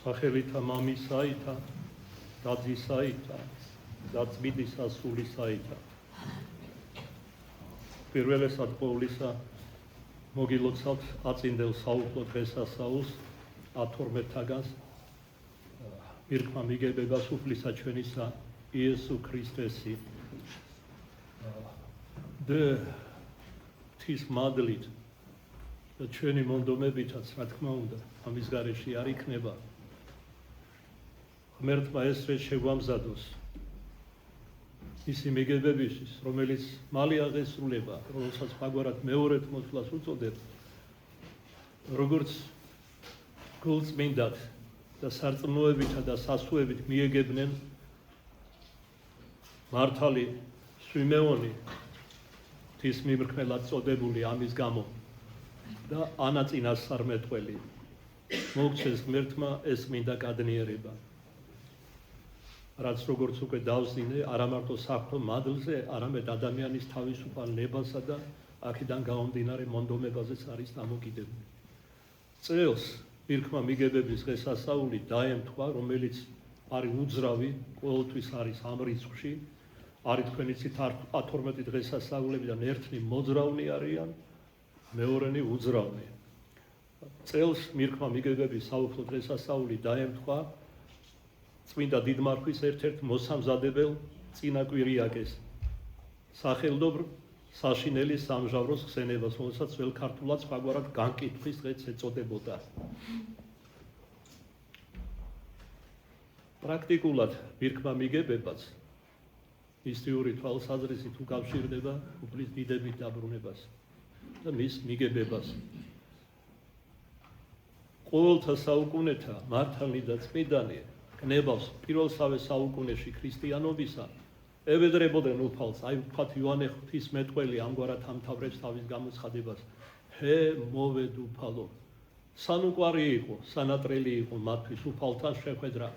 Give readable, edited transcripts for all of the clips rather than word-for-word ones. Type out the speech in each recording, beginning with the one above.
სახელითა მამისაითა და ძისაითა და წმინდისა სულისაითა. პირველესად ყოვლისა მოგილოცავთ აწინდელ საუფლო დღესასწაულს 12-თაგანს მირქმა მიგებებას უფლისა ჩვენისა იესო ქრისტესი და ღვთის მადლით და ჩვენი მონდომებითაც რა თქმა უნდა ამის გარეშე არ იქნება ღმერთმა ესრე შეგვამზადოს ისი მიგებებისთვის, რომელიც მალე აღესრულება, რომელსაც მაგვარად მეორედ მოსვლას უწოდებ, როგორც გულწმინდად და სარწმუნოებითა და სასუებით მიეგებნენ მართალი სვიმეონი, ღვთის მიმრქმელად წოდებული ამის გამო და ანაწინასწარმეტყველი. მოგცეს ღმერთმა ეს მინდა კადნიერება. რაც როგორც უკვე დავსინე, არა მარტო საღვთო მადლზე, არამედ ადამიანის თავისუფალ ნებასა და აქედან გამომდინარე მონდომებაზეც არის დამოკიდებული. წელს მირქმა მიგებების დღესასწაული დაემთხვა, რომელიც არის უძრავი, ყოველთვის არის ამ რიცხვში, არის თქვენი ცით 12 დღესასწაულებიდან ერთნი მოძრავნი არიან, მეორენი უძრავნი. წელს მირქმა მიგებების საუფლო დღესასწაული დაემთხვა წმინდა დიდმარხვის ერთ-ერთ მოსამზადებელ წინაკვირიაკეს სახელდობრ საშინელი სამჟავროს ხსენებას, რომელსაც ძველ ქართულად სხვაგვარად განკითხვის დღეც ეწოდებოდა. პრაქტიკულად მირქმა მიგებებაც მისტიური თვალსაზრისით უკავშირდება უფლის დიდებით დაბრუნებას და მის მიგებებას. ყოველთა საუკუნეთა მართალი და წმინდანი ნებავს პირველსავე საუკუნეში ქრისტიანობისა ებედრებოდნენ უფალს, აი ვთქვათ იოანე ღვთისმეტყველი ამგვარად ამთავრებს თავის გამოცხადებას. ჰე მოვედ უფალო, სანუკვარი იყო, სანატრელი იყო მათთვის უფალთან შეხვედრა,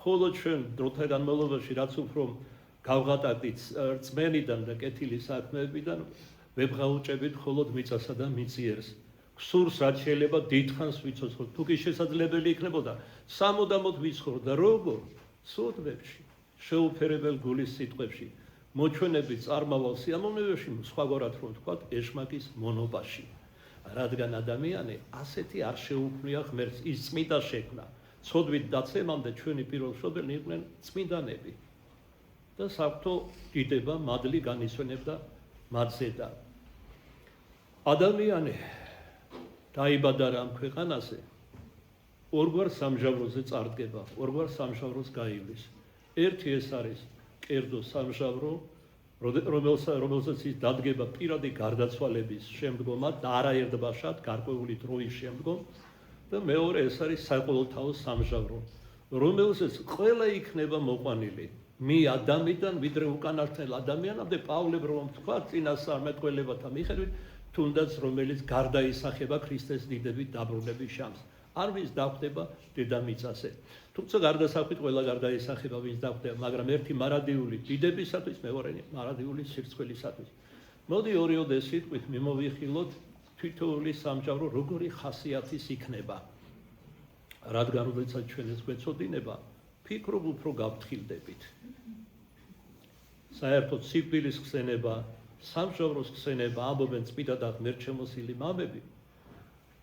ხოლო ჩვენ დროთა განმავლობაში რაც უფრო გავღატაკდით რწმენიდან და კეთილი საქმეებიდან ვებღაუჭებით მხოლოდ მიწასა და მიწიერს. გსურს რაც შეიძლება დიდხანს ვიცოცხლოთ, თუ კი შესაძლებელი იქნებოდა სამუდამოდ ვიცხოვრდა როგორ სოდვებში, შეუფერებელ გულის სიტყვებში, მოჩვენებით წარმავალ სიამოვნებებში, სხვაგვარად რომ ვთქვათ, ეშმაკის მონობაში. რადგან ადამიანი ასეთი არ შეუქმნია ღმერთს, ის წმინდა შექმნა. ცოდვით დაცემამდე ჩვენი პირველშობილნი იყვნენ წმინდანები და საღვთო დიდება, მადლი განისვენებდა მათზე და ადამიანი დაიბადა ამ ქვეყანაზე, ორგვარ სამჟავროზე წარდგება, ორგვარ სამჟავროს გაივლის. ერთი ეს არის კერძო სამჟავრო, რომელსაც ის დადგება პირადი გარდაცვალების შემდგომად და არაერთბაშად გარკვეული დროის შემდგომ და მეორე ეს არის საყოველთაო სამჟავრო, რომელსაც ყველა იქნება მოყვანილი მი ადამიანიდან ვიდრე უკანასკნელ ადამიანამდე პავლებრომ თქვა წინასწარმეტყველებათა მიხედვით თუნდაც რომელიც გარდაისახება ქრისტეს დიდებით დაბრუნების შანსს. არ ვინც დახვდება დედამიწაზე. თუმცა გარდასახვით ყველა გარდაისახება ვინც დახვდება, მაგრამ ერთი მარადიული დიდებისათვის, მეორენი მარადიული სირცხველისათვის. მოდი ორიოდე სიტყვით მიმოვიხილოთ თითოეული სამჟავრო როგორი ხასიათის იქნება. რადგან როდესაც ჩვენ ეს გვეცოდინება, ფიქრობ უფრო გავთხილდებით. საერთოდ სიკვდილის ხსენება, სამჟავროს ხსენება, ამბობენ წმინდა და ღმერთშემოსილი მამები.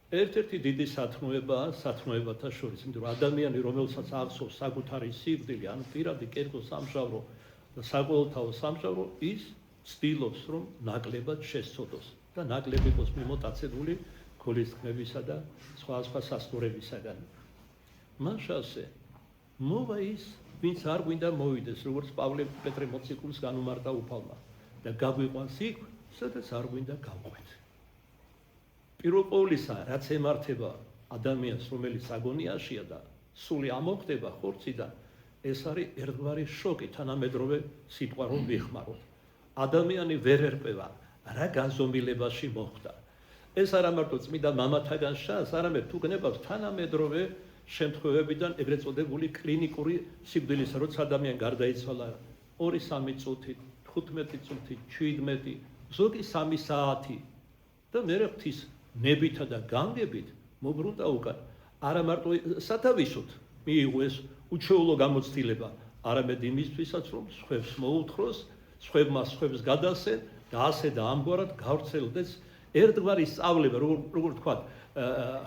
ერთ-ერთი დიდი სათნოებაა სათნოებათა შორის, იმიტომ რომ ადამიანი, რომელსაც ახსოვს საკუთარი სიკვდილი, ან პირადი კერძო სამჟავრო და საყოველთაო სამჟავრო, ის ცდილობს, რომ ნაკლებად შესწოდოს და ნაკლები იყოს მიმოტაცებული გულისხმებისა და სხვა სასტურებისაგან. მაშასე მოვა ის, ვინც არ გვინდა მოვიდეს, როგორც პავლე პეტრე მოციქულს განუმარტა უფალმა და გაგვიყვანს იქ, სადაც არ გვინდა გავყვეთ. პირველ ყოვლისა, რაც ემართება ადამიანს, რომელიც აგონიაშია და სული ამოხდება ხორციდან, ეს არის ერთგვარი შოკი, თანამედროვე სიტყვა რომ ვიხმაროთ. ადამიანი ვერ ერპება, რა განზომილებაში მოხვდა. ეს არა მარტო წმინდა მამათაგან შანს, არამედ თუ გნებავს თანამედროვე შემთხვევებიდან ეგრეთ წოდებული კლინიკური სიკვდილისა, როცა ადამიანი გარდაიცვალა 2-3 წუთით, 15 წუთით, 17, ზოგი 3 საათი და მერე ღვთის ნებითა და განგებით მობრუნდა უკან. არა მარტო სათავისოთ, მიიღო ეს უჩვეულო გამოცდილება, არამედ იმისთვისაც, რომ სხვებს მოუთხროს, სხვებმა სხვებს გადასცენ და ასე და ამგვარად გავრცელდეს ერთგვარი სწავლება, როგორ თქვათ,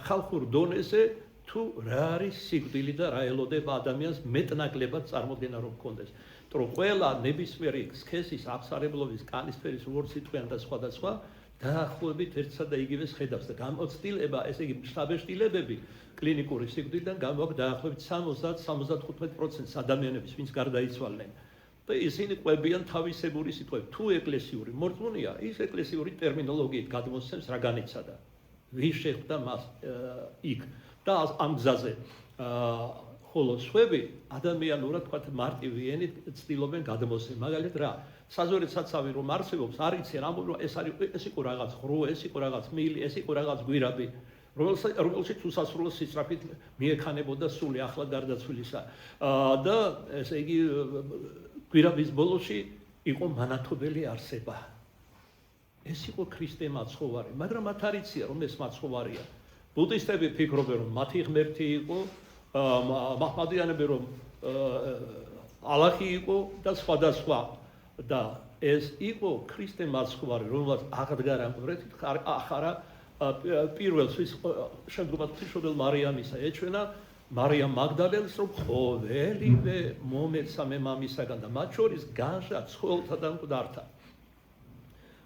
ხალხურ დონეზე თუ რა არის სიკვდილი და რა ელოდება ადამიანს მეტნაკლებად წარმოდგენა რომ გქონდეს. Რომ ყველა ნებისმიერი სქესის, აღსარებლობის, კანისფერის, როგორც სიტყვიან და სხვადასხვა დაახლოებით ერთსა და იგივეს ხედავს და გამოცდილება, ესე იგი შთაბეჭდილებები კლინიკური სიკვდილიდან გამოაქვს დაახლოებით 60-75% ადამიანების, ვინც გარდაიცვალნენ. და ისინი ყვებიან თავისებური სიტყვები. თუ ეკლესიური მორწმუნეა, ის ეკლესიური ტერმინოლოგიით გადმოსცემს რა განიცადა. ვის შეხვდა მას იქ და ამ გზაზე ხოლო სხვები ადამიანურად თქვათ მარტივი ენით ცდილობენ გადმოსცემ. მაგალითად რა, საზოგადოებრივ საცავი რომ არსებობს, არ იციან ამბობენ რომ ეს იყო რაღაც ღრუ, ეს იყო რაღაც მილი, ეს იყო რაღაც გვირაბი, რომელშიც უსასრულო სისწრაფით მიექანებოდა სული ახლა გარდაცვლისა. და ესე იგი გვირაბის ბოლოში იყო მანათობელი არსება. ეს იყო ქრისტე მაცხოვარი, მაგრამ მათ არ იციან რომ ეს მაცხოვარია. ბუდისტები ფიქრობენ რომ მათი ღმერთი იყო, მაჰმადიანები რომ ალაჰი იყო და სხვადასხვა და ეს იყო ქრისტე მაცხოვარი, რომელსაც აღდგარა მკვეთრით ახარა პირველს შემდგომად ღვთისმშობელ მარიამისა ეჩვენა მარიამ მაგდალელს რომ ყოველივე მომეცა მე მამისაგან და მათ შორის განშა ცხოველთა და მკვდართა.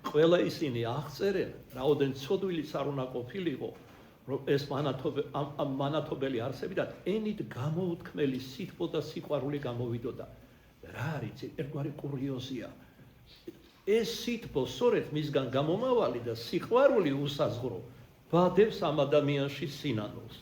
ყველა ისინი აღწერენ, რაოდენ ცოდვილიც არ უნდა ყოფილიყო, რომ ეს მანათობელი არსებიდან ენით გამოუთქმელი სითბო და სიყვარული გამოვიდოდა. რა არის ერთგვარი კურიოზია. ეს სითბო სწორედ მისგან გამომავალი და სიყვარული უსაზღვრო ვადებს ამ ადამიანში სინანულს.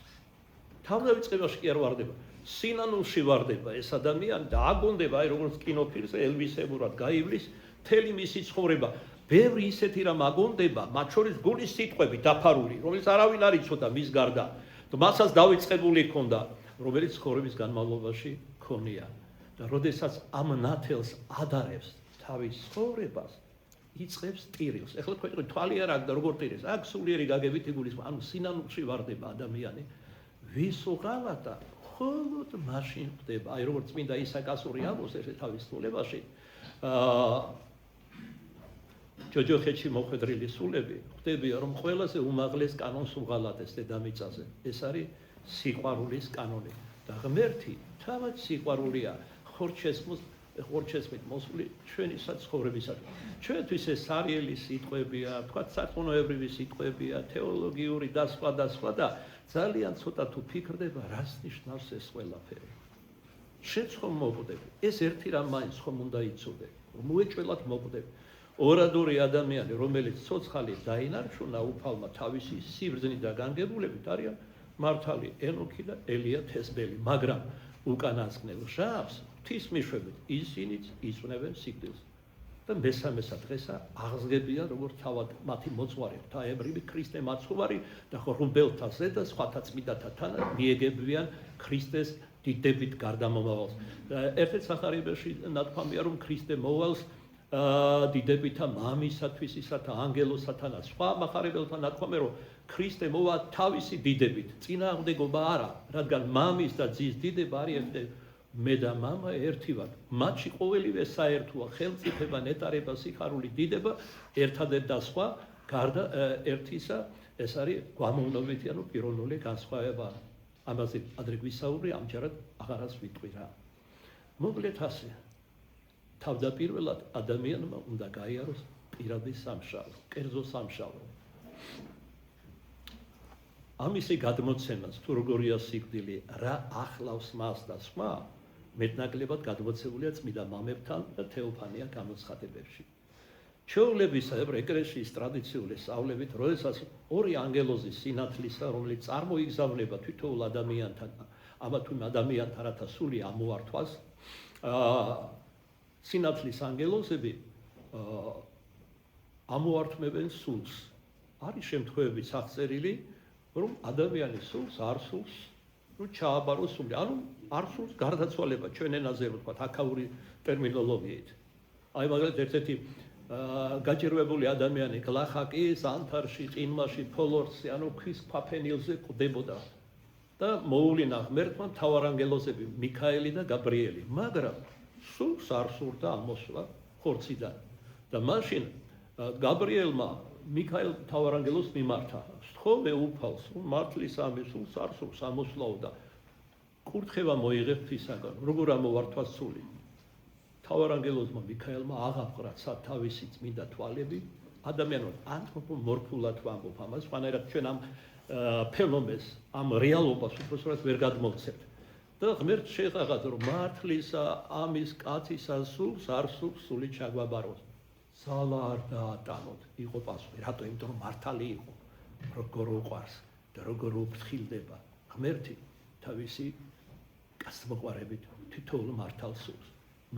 თავდავიწყებაში კი არ ვარდება. სინანულში ვარდება ეს ადამიანი და აგონდება, აი როგორც კინოფილმზე ელვისებურად გაივლის მთელი მისი ცხოვრება. ბევრი ისეთი რამ აგონდება, მათ შორის გულის სიტყვები დაფარული, რომელიც არავინ არ იცოდა მის გარდა. მასაც დავიწყებული ჰქონდა, რომელიც ცხოვრების განმავლობაში ქონია. და როდესაც ამ ნათელს ადარებს თავის ცხოვრებას, იწყებს ტირილს. ეხლა თქვენ თვალი არ აქვს და როგორ ტირებს? აქ სულიერი გაგებით იგულისხმება, ანუ სინანულში ვარდება ადამიანი. ვის უღალატა, მხოლოდ მაშინ ხდება. აი როგორც წმინდა ისაკასური ამბობს ერთ თავის სულებაში, ჯოჯოხეთში მოხვედრილი სულები ხვდებიან, რომ ყველაზე უმაღლეს კანონს უღალატეს დედამიწაზე. ეს არის სიყვარულის კანონი. და ღმერთი თავად სიყვარულია, ხორჩესმით მოსული ჩვენისა ცხოვრებისათვის. ჩვენთვის ეს სარიელი სიტყვებია, თქვათ სარწმუნოებრივი სიტყვებია, თეოლოგიური და სხვა და ძალიან ცოტა თუ ფიქრდება, რას ნიშნავს ეს ყველაფერი. შენ ხომ მოკვდები, ეს ერთი რამ მაინც ხომ უნდა იცოდე, რომ უეჭველად მოკვდები. ორადორი ადამიანი, რომელიც ცოცხალი დაინარჩუნა უფალმა თავისი სიბრძნით და განგებულებით, არიან მართალი ენოქი და ელია თესბელი, მაგრამ უკანასკნელ ჟამს ღვთის მიშვებით ისინიც იწვნევენ სიკვდილს. და მესამესა დღესა აღსგებიან როგორც თავად მათი მოძღვარი, ღვთაებრივი ქრისტე მაცხოვარი და ხორუმბელთა ზედა სხვათა წმინდათა თანა მიეგებიან ქრისტეს დიდებით გარდამომავალს. ერთ-ერთ სახარებაში ნათქვამია რომ ქრისტე მოვალს დიდებითა მამისათვის ისათა ანგელოსათა სხვა მახარებელთა ნათქვამია რომ ქრისტე მოვა თავისი დიდებით, წინააღმდეგობა არა, რადგან მამის და ძის დიდება არის მე და მამა ერთი ვართ. მათში ყოველივე საერთოა, ხელმწიფება, ნეტარება, სიხარული, დიდება, ერთადერთ და სხვა, გარდა ერთისა, ეს არის გვამოვნებითი, ანუ პიროვნული განსხვავება. ამაზე ადრე გვისაუბრე, ამჯერად აღარას ვიტყვი რა. მოკლედ ასე. თავდაპირველად ადამიანმა უნდა გაიაროს პირადი სამშაურო, კერძო სამშაურო. ამისი გადმოცემას, თუ როგორია სიკვდილი, რა ახლავს მას და სხვა, მეტნაკლებად გადმოცემულია წმინდა მამებთან და თეოფანია გამოცხადებებში. ჩვეულებისა ეკლესიის ტრადიციული სწავლებით, როდესაც ორი ანგელოზის სინათლისა, რომელიც წარმოიგზავნება თითოეულ ადამიანთან, ამა თუ იმ ადამიანთან, რათა სული ამოართვას, სინათლის ანგელოზები ამოართმევენ სულს. არის შემთხვევებიც აღწერილი, რომ ადამიანის სულს არ სულს ჩააბაროს სული, ანუ არ სულს გარდაცვალება ჩვენ ენაზე ვთქვათ აქაური ტერმინოლოგიით. აი მაგალითად ერთ-ერთი გაჭირვებული ადამიანი გლახაკი ზანთარში, ყინმაში, ფოლორცი, ანუ ქვის ქვაფენილზე ყვდებოდა და მოუვლინა ღმერთმა მთავარანგელოზები მიქაელი და გაბრიელი, მაგრამ სულს არ სურდა ამოსვლა ხორციდან და მაშინ გაბრიელმა მიქაელ მთავარანგელოზს მიმართა, სთხოვე უფალს, მართლის ამის სულს არ სურს ამოსვლაო და კურთხევა მოიღე ღვთისაგან, როგორ ამოვართვა სული. მთავარანგელოზმა მიქაელმა აღაფრაცა თავისი წმინდა თვალები, ადამიანად ანთროპომორფულად ვამბობ ამას, სხვანაირად ჩვენ ამ ფენომენს, ამ რეალობას უბრალოდ ვერ გადმოვცემთ. და ღმერთს შეეღაღადა, რომ მართლისა ამის კაცისა სულს არ სურს სული ჩაგვაბაროს. ძალა არ დაატანოთ, იყო პასუხი, რატო? იმიტომ რომ მართალი იყო, როგორ უყვარს და როგორ უფრთხილდება ღმერთი თავისი კაცმოყვარებით თითოეულ მართალ სულს.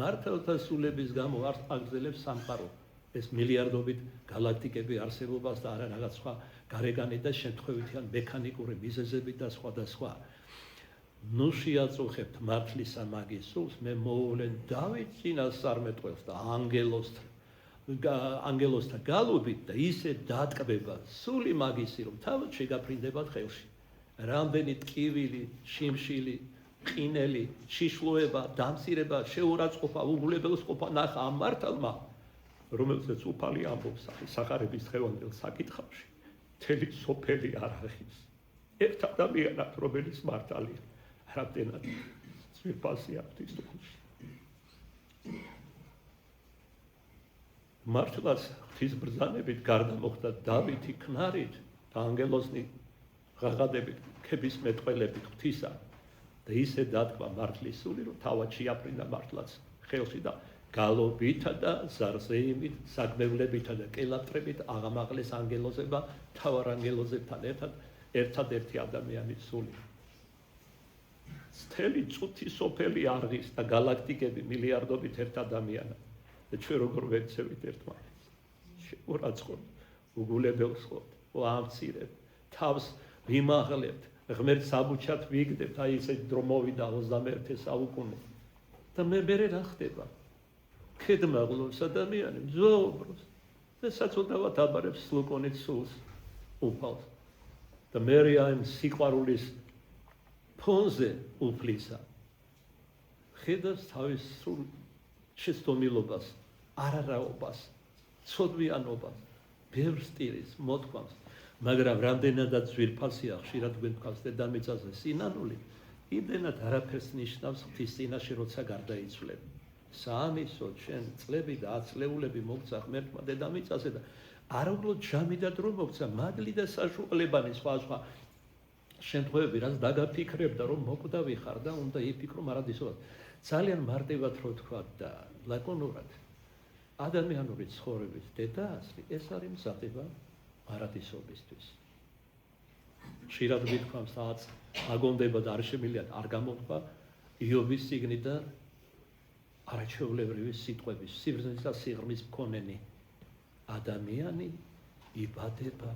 მართალთა სულების გამო არ აგრძელებს სამყარო ეს მილიარდობით გალაქტიკები არსებობას და არა რაღაც სხვა გარეგანი და შემთხვევითი ან მექანიკური მიზეზები და სხვა და სხვა. ნუ შეაწუხებთ მართლისა მაგის სულს, მე მოუვლენ დავით წინასწარმეტყველს და ანგელოზთა გალობით და ისე დატკბება სული მაგისი, რომ თავად შეგაფრინდებათ ხელში. რამდენი ტკივილი, შიმშილი, ყინელი, შიშლოება, დამცირება, შეურაცხყოფა, უგულებელსყოფა ნახა ამ მართალმა, რომელსაც უფალი ამბობს სახარების დღევანდელ საკითხებში, მთელი სოფელი არ ახის. ერთ ადამიანად, რომელიც მართალია, რამდენად ძვირფასი აქვს ის თქოში. მართლაც ღვთის ბრძანებით გარდა მოხდა დავითი ქნარით და ანგელოზნი ღაღადებით, ქების მეტყველებით ღვთისა და ისე დატკბა მართლის სული, რომ თავად შეაფრინდა მართლაც ხელში და გალობითა და ზარზეიმით, საგმევლებითა და კელატრებით აღამაღლეს ანგელოზება მთავარანგელოზებთან ერთადერთი ადამიანის სული. მთელი წუთი სოფელი არღის და გალაქტიკები მილიარდობით ერთ ადამიანად და ჩვენ როგორ ვეცევით ერთმანეთს. შეურაცხყოფთ, უგულებელს ხოვთ, ვამცირებთ, თავს ვიმაღლებთ, ღმერთს საბუჩად ვიგდებთ, აი ესე დრო მოვიდა 21 საუკუნე და მე რა ხდება? ქედმაღლობს ადამიანი, მძობრობს და საწოდავად აბარებს სლუკონით სულს უფალს და მე ამ სიყვარულის ფონზე უფლისა ხედავს თავის სულ შეცდომილობას, არარაობას, ცოდვიანობას, ბევრ სტილის მოთქვამს, მაგრამ რამდენადაც ძვირფასია ხშირად გვენთქვამს დედამიწაზე სინანული, იმდენად არაფერს ნიშნავს ღვთის წინაშე, როცა გარდაიცვლები. საამისო ჩვენ წლები და ათწლეულები მოგცა ღმერთმა დედამიწაზე და არა უბრალოდ ჯამი და დრო მოგცა, მადლი და საშუალებანი სხვა შემთხვევები, რაც დაგაფიქრებდა, რომ მოკვდავი ხარ და უნდა იფიქრო მარადისობად. ძალიან მარტივად რო თქვა და ლაკონურად ადამიანური ცხოვრების დედაასლი ეს არის მზადება მარადისობისთვის. ხშირად გითქვამს რაღაც აგონდება და არ შემიძლია არ გამოთქვა იობის წიგნიდან არაჩვეულებრივი სიტყვების, სიბრძნის და სიღრმის მქონენი ადამიანი იბადება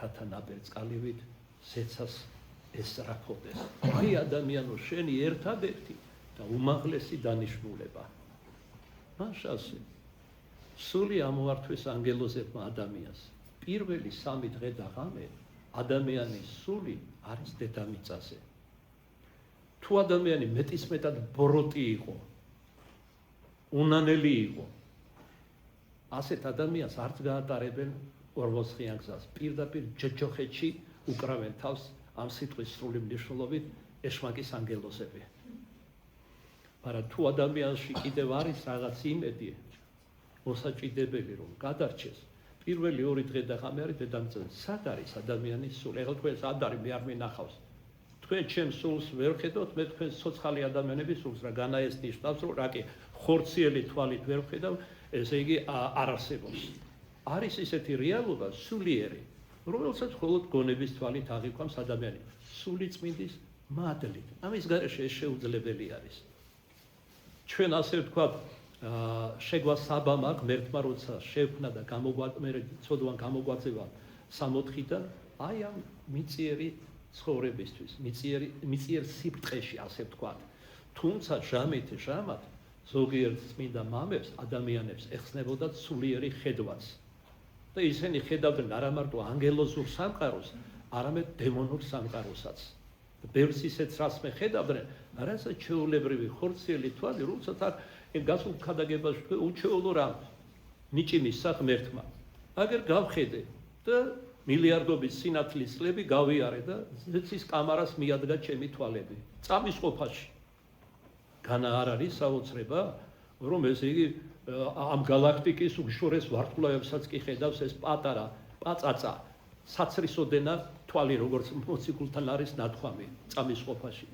რათა ნაბერწყალივით ზეცას ესწრაფოდეს. აი ადამიანო, შენი ერთადერთი და უმაღლესი დანიშნულება. მაშასე სული ამოართვეს ანგელოზებმა ადამიანს. პირველი 3 დღე და ღამე ადამიანის სული არის დედამიწაზე. თუ ადამიანი მეტისმეტად ბოროტი იყო, უნანელი იყო, ასეთ ადამიანს არც გაატარებენ 40 გზას. პირდაპირ ჯოჯოხეთში უკრავენ თავს ამ სიტყვის სრული მნიშვნელობით ეშმაკის ანგელოზები. მაგრამ თუ ადამიანში კიდევ არის რაღაც იმედი, მოსაჭიდებელი რომ გადარჩეს, პირველი 2 დღე და ღამე არის დედამიწაზე. სად არის ადამიანის სული? ეხლა თქვენ სად არის, მე არ მინახავს. თქვენ ჩემს სულს ვერ ხედავთ, მე თქვენს ცოცხალი ადამიანების სულს, რა განა ეს ნიშნავს, რომ რა კი ხორციელი თვალით ვერ ხედავ, ესე იგი არ არსებობს. არის ისეთი რეალობა სულიერი, რომელსაც მხოლოდ გონების თვალით აღიქვამს ადამიანი. სული წმინდის მადლით. ამის გარეშე ეს შეუძლებელი არის. ჩვენ ასე ვთქვათ, შეგვა საბამა ღმერთმა როცა შექმნა და ცოდვან გამოგვაწევა 64-დან, აი ამ მიწიერი ცხოვრებისთვის, მიწიერ სიბრტყეში, ასე ვთქვათ. თუმცა ჟამად ზოგიერთ წმინდა მამებს, ადამიანებს ეხსნებოდათ სულიერი ხედვაც. და ისინი ხედავდნენ არა მარტო ანგელოზურ სამყაროს, არამედ დემონურ სამყაროსაც. ბევრს ისეთ რას მე ხედავდნენ, რასაც ჩვეულებრივი ხორციელი თვალი, როდესაც არ გასულ ქადაგებაში თქვი უჩვეულო რამ ნიჭიმის სახმერთმა. აგერ გავხედე და მილიარდობის სინათლის წლები გავიარე და ზეცის კამარას მიადგა ჩემი თვალები. წამის ყოფაში. განა არ არის საოცრება, რომ ესე იგი ამ galaktikis უშორეს ვარსკვლავებსაც კი ხედავს ეს პატარა პაწაწა საცრისოდენა თვალი როგორც მოციქულთან არის ნათქვამი წამის ყოფაში.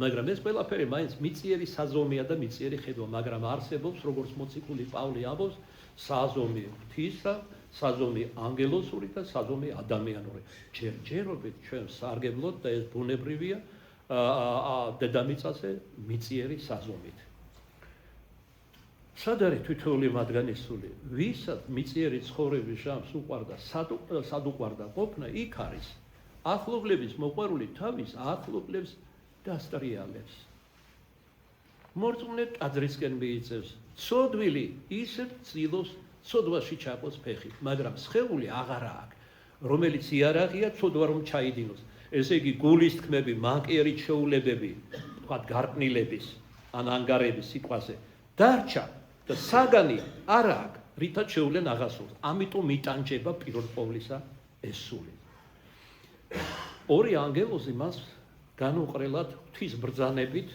მაგრამ ეს ყველაფერი მაინც მიწიერი საზომია და მიწიერი ხედვა, მაგრამ არსებობს როგორც მოციქული პავლე ამბობს, საზომი ღვთისა, საზომი ანგელოსური და საზომი ადამიანური. ჯერჯერობით ჩვენ სარგებლოთ და ეს ბუნებრივია დედამიწაზე მიწიერი საზომით. სად არის თითოეული მათგანი სული? ვისაც მიწიერი ცხოვრების ჟამს უყვარდა, სად უყვარდა ყოფნა, იქ არის. ახლობლების მოყვარული თავის ახლობლებს დასტრიალებს. მორწმუნე ტაძრისკენ მიიწევს. ცოდვილი ისე ცდილობს ცოდვაში ჩაყოს ფეხით, მაგრამ სხეული აღარა აქვს, რომელიც იარაღია ცოდვა რომ ჩაიდინოს. ესე იგი გულის თქმები, მანკიერი ჩვეულებები, თქვათ გარყნილების, ან ანგარების სიყვაზე დარჩა და საგანი არ აქვს, რითაც შეუძლენ აღასრულოს. ამიტომ იტანჯება პირველყოვლისა ეს სული. ორი ანგელოზი მას განუყრელად ღვთის ბრძანებით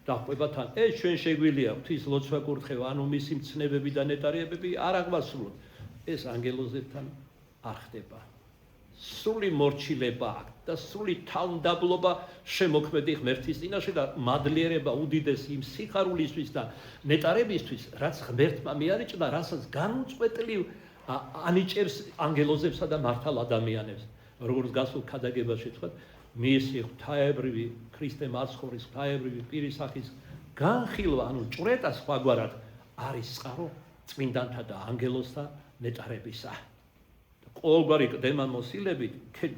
დაყვებათან. ეს ჩვენ შეგვიძლია ღვთის ლოცვა კურთხევა, ანუ მისი მცნებები და ნეტარიებები არ აღვასრულოთ. ეს ანგელოზებთან არ ხდება. სრული მორჩილება აქვს და სრული თავმდაბლობა შემოქმედი ღმერთის წინაშე და მადლიერება უდიდესი იმ სიხარულისთვის და ნეტარებისთვის, რაც ღმერთმა მიარიჭდა, რასაც განუწყვეტლივ ანიჭებს ანგელოზებსა და მართალ ადამიანებს. როგორც გასულ ქადაგებაში თქვა, მისი ღვთაებრივი ქრისტე მაცხოვრის ღვთაებრივი პირის სახის განხილვა, ანუ ჭვრეტა სხვაგვარად არის წყარო წმინდანთა და ანგელოზთა ნეტარებისა. ყოველგვარი კდემა მოსილებით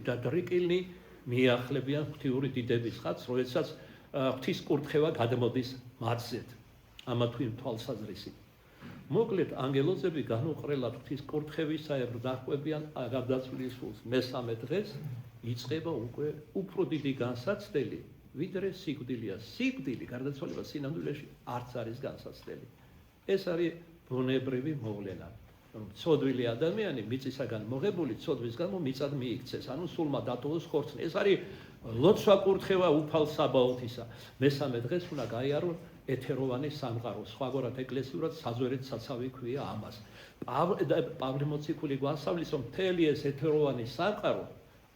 დადრიკილნი მიახლებიან ღვთიური დიდების ხატს, როდესაც ღვთის კურთხევა გადმოდის მათზედ. ამა თუ იმ თვალსაზრისით. მოკლედ ანგელოზები განუყრელად ღვთის კურთხევისაებრ დაჰყვებიან გარდაცვლილის სულს. მესამე დღეს იწყება უკვე უფრო დიდი განსაცდელი, ვიდრე სიკვდილია. სიკვდილი გარდაცვალება სინამდვილეში არც არის განსაცდელი. ეს არის ბუნებრივი მოვლენა. ცოდვილი ადამიანი მიწისაგან მოღებული ცოდვის გამო მიწად მიიქცეს, ანუ სულმა დატოვოს ხორცნი. ეს არის ლოცვა კურთხევა უფალ საბაოთისა. მესამე დღეს უნდა გაიარონ ეთეროვანი სამყარო. სხვაგვარად ეკლესიურად საზვერეთ საცავი ქვია ამას. პავლე მოციქული გვასწავლის, რომ მთელი ეს ეთეროვანი სამყარო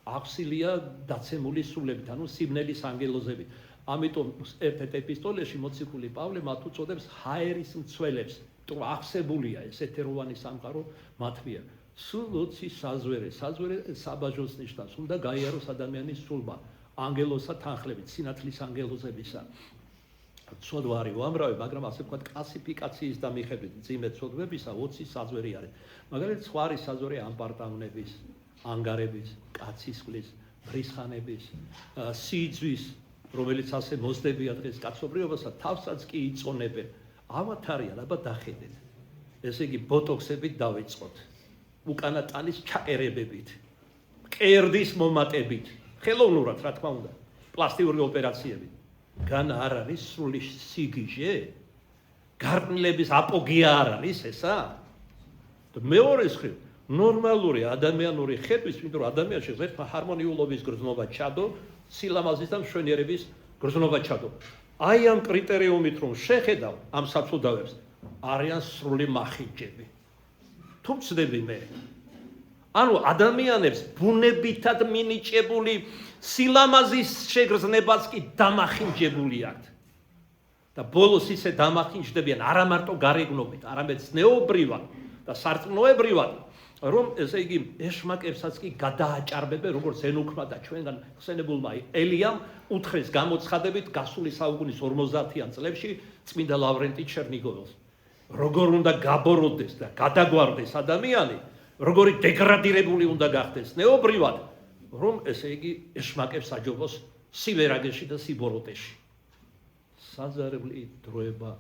აღსილია დაცემული სულებით, ანუ სიმნელის ანგელოზებით. ამიტომ ერთ-ერთ ეპისტოლეში მოციქული პავლე მათ უწოდებს ჰაერის მცველებს. თუ აღსებულია ეს ეთეროვანი სამყარო მათ მიერ. სულ 20 საზვერე საბაჟოს ნიშნავს, უნდა გაიაროს ადამიანის სულმა, ანგელოზთა თანხლებით, სინათლის ანგელოზებისა. ცოდვა არის უამრავი, მაგრამ ასე ვთქვათ, კლასიფიკაციის და მიხედვით მძიმე ცოდვებისა 20 საზვერი არის. მაგალითად, სხვა არის საზვერი ამპარტავნების, ანგარების, კაცისყლის, ფრისხანების, სიძვის, რომელიც ასე მოსდებია დღეს კაცობრიობასა, თავსაც კი იწონებენ. ამათ არიან, აბა დახედეთ. ესე იგი ბოტოქსებით დავიწყოთ. უკანა ტანის ჩაყერებებით, მკერდის მომატებით, ხელოვნურად რა თქმა უნდა, პლასტიკური ოპერაციებით. გან არ არის სრული სიგიჟე? გარყნილების აპოგეა არ არის ესა? და მეორე მხრივ, ნორმალური ადამიანური ხედვის, იმიტომ რომ ადამიანში ღმერთმა ჰარმონიულობის გრძნობა ჩადო, სილამაზის და მშვენიერების გრძნობა ჩადო. აი ამ კრიტერიუმით რომ შეხედავ ამ საცოდავებს, არიან სრული მახინჯები. თუ ვწდები მე, ანუ ადამიანებს ბუნებითად მინიჭებული სილამაზის შეგრძნებაც კი დამახინჯებული აქვთ. და ბოლოს ისე დამახინჯდებიან არა მარტო გარეგნობით, არამედ ზნეობრივად და სარწმუნოებრივად, რომ ესე იგი ეშმაკებსაც კი გადააჭარბებენ, როგორც ენუქმა და ჩვენგან ხსენებულმა ელიამ უთხრეს გამოცხადებით გასული საუკუნის 50-იან წლებში წმინდა ლავრენტი ჩერნიგოველს. როგორ უნდა გაბოროდეს და გადაგვარდეს ადამიანი, როგორი დეგრადირებული უნდა გახდეს ზნეობრივად, რომ ესე იგი ეშმაკებს აჯობოს სივერაგეში და სიბოროტეში. საზარელი დროება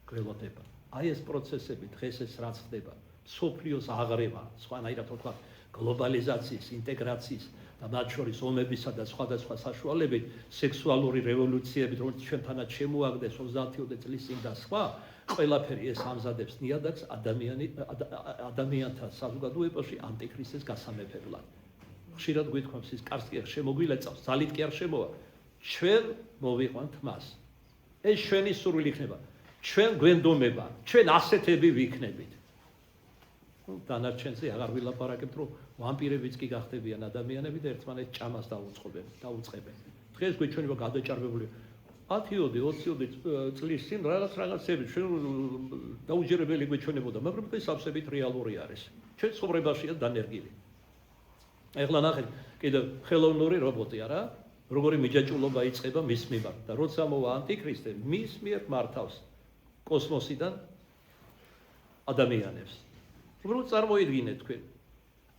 გველოდება. აი ეს პროცესები დღეს ეს რაც ხდება, სოფლიოს აღრევა, სხვანაირად ვთქვათ, გლობალიზაციის, ინტეგრაციის და მათ შორის ომებისა და სხვადასხვა საშუალებით, სექსუალური რევოლუციებით, რომელიც ჩვენთანაც შემოაგდეს 30 წლის წინ და სხვა, ყველაფერი ეს ამზადებს ნიადაგს ადამიანთა საზოგადოებაში ანტიქრისტეს გასამეფებლად. ხშირად გვითხოვს ის კარს კი არ შემოგვილეწავს, ძალით კი არ შემოვა. ჩვენ მოვიყვანთ მას. ეს ჩვენი სურვილი იქნება. ჩვენ გვენდომება, ჩვენ ასეთები ვიქნებით. დანარჩენზე აღარ ვილაპარაკებთ, რომ ვამპირებიც კი გახდებიან ადამიანები და ერთმანეთს ჭამას დაუწყობენ. დღეს გვიჩვენება გადაჭარბებული 10-20 წლის წინ რაღაცები ჩვენ დაუჯერებელი გვიჩვენებოდა, მაგრამ ეს სავსებით რეალური არის. ჩვენ ცხოვრებაშია დანერგილი. ეხლა ნახეთ, კიდევ ხელოვნური რობოტი არა, როგორი მიჯაჭულობა იწყება მის მიმართ და როცა მოვა ანტიქრისტე, მის მიერ მართავს კოსმოსიდან ადამიანებს. უბრალოდ წარმოიდგინეთ თქვენ.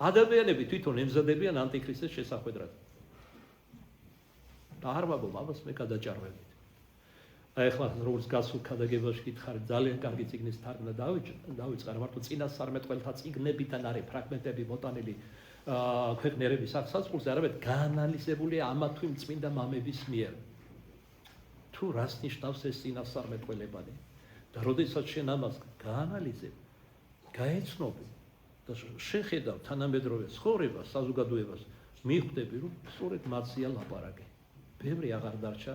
ადამიანები თვითონ ემზადებიან ანტიქრისტეს შესახვედრად. და არ ვაბობ ამას მე გადაჭარბებით. აი ახლა როგორც გასულ ქადაგებაში გითხარით, ძალიან კარგი წიგნის თარგმნა დავიწყარ, მარტო წინასწარმეტყველთა წიგნებიდან არის ფრაგმენტები მოტანილი ქვეყნიერების სასწაულზე, არამედ გაანალიზებული ამა თუ იმ წმინდა მამების მიერ. თუ რას ნიშნავს ეს წინასწარმეტყველებანი და როდესაც შენ ამას გაანალიზებ, გაეცნობი და შეხედავ თანამედროვე ცხოვრებას, საზოგადოებას, მიხვდები, რომ სწორედ მათზეა ლაპარაკი. ბევრი აღარ დარჩა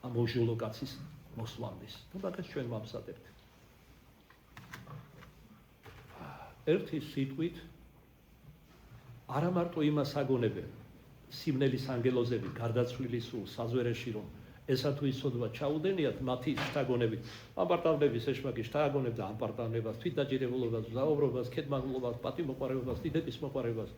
ამ მოჟულო კაცის მოსვლამდის. და მაგას ჩვენ ვამზადებთ. ერთი სიტყვით არა მარტო იმას აგონებენ სიმნელის ანგელოზები გარდაცვლილი სულ საზვერეში, რომ ესა თუ ისოდვა ჩაუდენიათ მათი შთაგონებით, ამპარტავნების ეშმაკის შთაგონებს და ამპარტავნებას, თვითდაჯერებულობას, ზაობრობას, ქედმაღლობას, პატიმოყარებას, დიდების მოყარებას,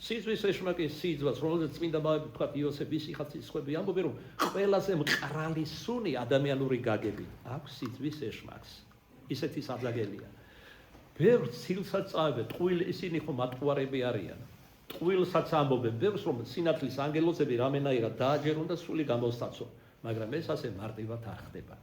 სიძვის ეშმაკის სიძვას, რომელზეც წმინდა მამები თქვათ იოსები, სიხათის სხვები ამბობენ, რომ ყველაზე მყრალი სუნი ადამიანური გაგები აქვს სიძვის ეშმაკს. ისეთი საძაგელია. ბევრ ცილსაც წავებენ, ტყუილ ისინი ხომ მატყუარები არიან. ტყუილსაც ამბობენ ბევრს, რომ სინათლის ანგელოზები რამენაირად დააჯერონ და სული გამოსტაცო. მაგრამ ეს ასე მარტივად არ ხდება.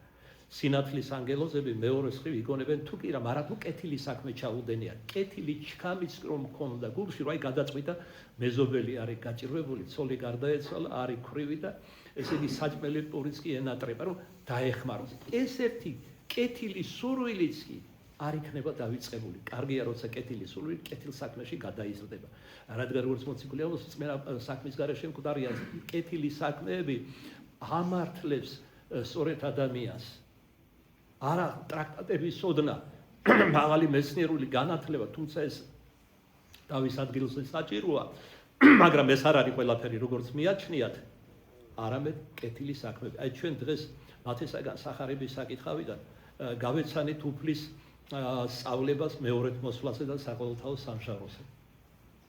სინათლის ანგელოზები მეორე მხრივ იგონებენ თუ კი რა, მაგრამ თუ კეთილი საქმე ჩაუდენია, კეთილი ჩქამიც რომ მქონდა გულში, რომ აი გადაწყვიტა მეზობელი არის გაჭირვებული, ცოლი გარდაეცვალა, არის ქვრივი და ესე იგი საჭმელი პურიც კი ენატრება, რომ დაეხმაროს. ეს-ერთი კეთილი სურვილიც კი არ იქნება დავიწყებული. კარგია, როცა კეთილი სურვილი კეთილ საქმეში გადაიზრდება. რადგან როგორც მოციქული ამბობს, წმენა საქმის გარეშე მკვდარია, კეთილი საქმეები ამართლებს სწორედ ადამიანს. არა ტრაქტატების სოდნა, მაღალი მეცნიერული განათლება, თუმცა ეს თავის ადგილზე საჭიროა, მაგრამ ეს არ არის ყველაფერი, როგორც მიაჩნიათ, არამედ კეთილი საქმეები. აი ჩვენ დღეს მათესაგან სახარების საკითხავიდან გავეცანით უფლის სწავლებას მეორედ მოსვლაზე და საყოველთაო სამშაბლოზე.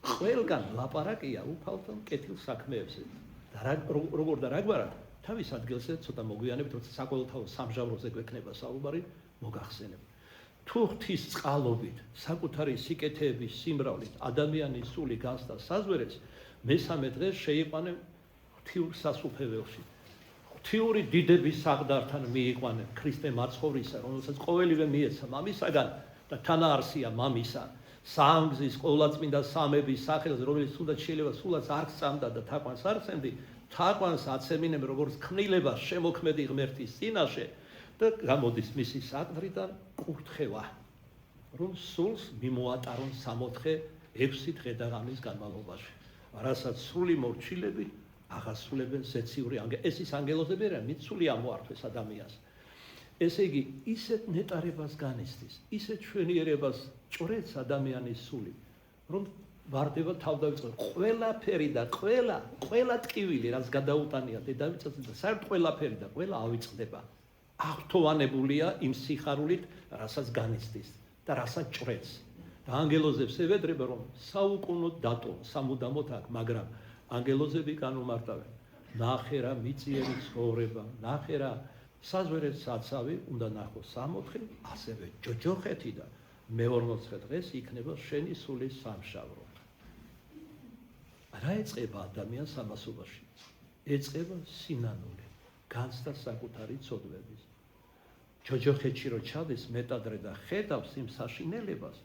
ყველგან ლაპარაკია უფალთან კეთილ საქმეებზე. და როგორ და რაგვარად თავის ადგილზე ცოტა მოგვიანებით, როცა საყოველთაო სამშაბლოზე გვექნება საუბარი, მოგახსენებ. თუ ღვთის წყალობით, საკუთარი სიკეთეების სიმრავლით ადამიანის სული გასდა საზვერებს, მესამე დღეს შეიყვანენ ღვთიურ სასუფეველში. ღვთიური დიდების საღდართან მიიყვანენ ქრისტე მაცხოვრისა, რომელსაც ყოველივე მიეცა მამისაგან და თანაარსია მამისა. საამგზის ყოვლადწმინდა სამების სახელზე, რომელიც თუნდაც შეიძლება სულაც არ გწამდა და თაყვანს არ წემდი, თაყვანს აცემინებ როგორც ქმნილებას შემოქმედი ღმერთის წინაშე და გამოდის მისი საყდრიდან კურთხევა, რომ სულს მიმოატარონ 6 დღე და ღამის განმავლობაში, რასაც სრული მორჩილებით აღასრულებენ ზეციური ანგელოზები. ეს ის ანგელოზები არა, მიცული ამოართვეს ადამიანს. ესე იგი, ისეთ ნეტარებას განიცდის, ისეთ ჩვენიერებას ჭრեց ადამიანის სული, რომ ვარდება თავდავიწყო ყველაფერი და ყველა ტკივილი, რაც გადაუტანია დედამიწაზე და საერთოდ ყველაფერი და ყველა ავიწყდება. აღთოვანებულია იმ სიხარულით, რასაც განიცდის და რასაც ჭრեց. და ანგელოზებს ევედრება, რომ საუკუნოდ დატო, სამუდამოდ აქ, მაგრამ ანგელოზები განუმარტავენ. ნახერა მიწიერი ცხოვრება, ნახერა საზვერეთ საცავი, უნდა ნახო 64, ასევე ჯოჯოხეთი და მე-40 დღეს იქნება შენი სულის სამშაბლო. რა ეწყება ადამიანს ამასობაში? ეწყება სინანული, განცდა საკუთარი ცოდვების. ჯოჯოხეთში რო ჩადის მეტადრე და ხედავს იმ საშინელებას,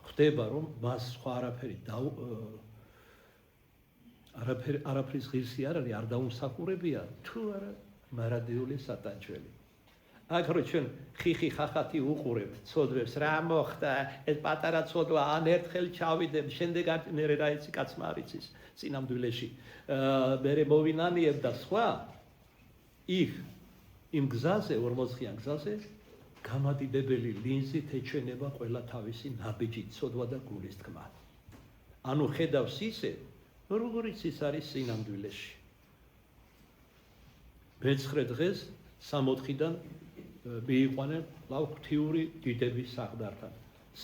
ხვდება რომ მას სხვა არაფერი არაფრის ღირსი არ არის, არ დაუმსახურებია თუ არა მარადიული სატანჯველი. აქ რო ჩვენ ხიხი ხახათი უყურებთ, ცოდვებს რა მოხდა, ეს პატარა ცოდვა ან ერთხელ ჩავიდებ, შემდეგ მე რა იცი კაცმა არ იცის წინამდვილეში. მე მოვინანიებ და სხვა იქ იმ გზაზე 40-იან გზაზე გამადიდებელი ლინზით ეჩვენება ყველა თავისი ნაბიჯი ცოდვა და გულის თქმა. ანუ ხედავს ისე, როგორიც ის არის წინამდვილეში. მეცხრე დღეს 64-დან მიიყვანენ კვლავ ღვთიური დიდების საყდართან.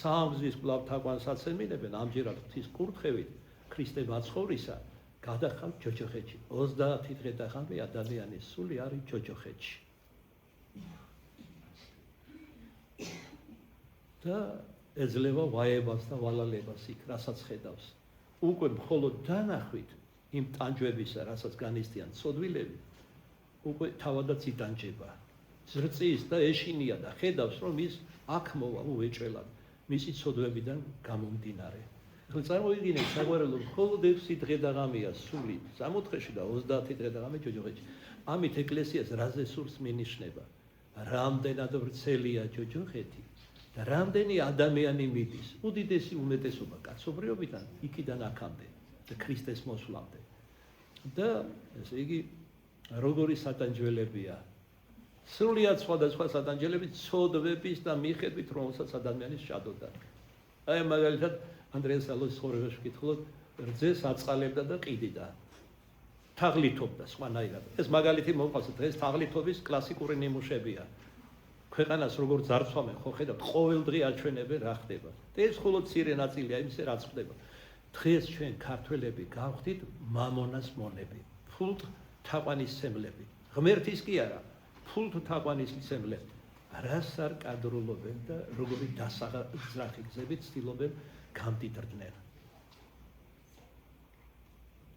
სამგზის კვლავ თაყვანსაც ემინებენ, ამჯერად ღვთის კურთხევით ქრისტე მაცხოვრისა გადახავთ ჯოჯოხეთში. 30 დღე და ხანმე ადამიანის სული არის ჯოჯოხეთში. და ეძლევა ვაებას და ვალალებას იქ, რასაც ხედავს. უკვე მხოლოდ დანახვით იმ ტანჯვებისა, რასაც განიცდიან ცოდვილები, უკვე თავადაც იტანჯება. ზრწის და ეშინია და ხედავს, რომ ის აქ მოვა უეჭველად, მისი ცოდვებიდან გამომდინარე. ახლა წარმოიდგინეთ, საგვარეულო მხოლოდ 6 დღე და ღამეა სული 60-ში და 30 დღე და ღამე ჯოჯოხეთში. ამით ეკლესიას რაზე სურს მინიშნება? რამდენად ვრცელია ჯოჯოხეთი და რამდენი ადამიანი მიდის, უდიდესი უმეტესობა კაცობრიობიდან იქიდან აქამდე და ქრისტეს მოსვლამდე. და ესე იგი როგორი სატანჯველებია. სრულიად სხვადასხვა სატანჯველები ცოდვების და მიხედვით, რომელსაც ადამიანის ჭადოდა. აი მაგალითად ანდრეას ალოს ცხოვრებაში ვკითხულობ, რძეს აწყალებდა და ყიდიდა. თაღლითობდა სხვანაირად. ეს მაგალითი მომყავს, დღეს თაღლითობის კლასიკური ნიმუშებია. ქვეყანას როგორ ძარცვამენ, ხო ხედავთ, ყოველ დღე აჩვენებენ რა ხდება. და ეს მხოლოდ მცირე ნაწილია იმისა, რაც ხდება. დღეს ჩვენ ქართველები გავხდით მამონას მონები, ფულთ თაყვანისმცემლები. ღმერთის კი არა, ფულთ თაყვანისმცემლები. რას არ კადრულობენ და როგორი დასაღწრახი გზებით ცდილობენ გამდიდრდნენ.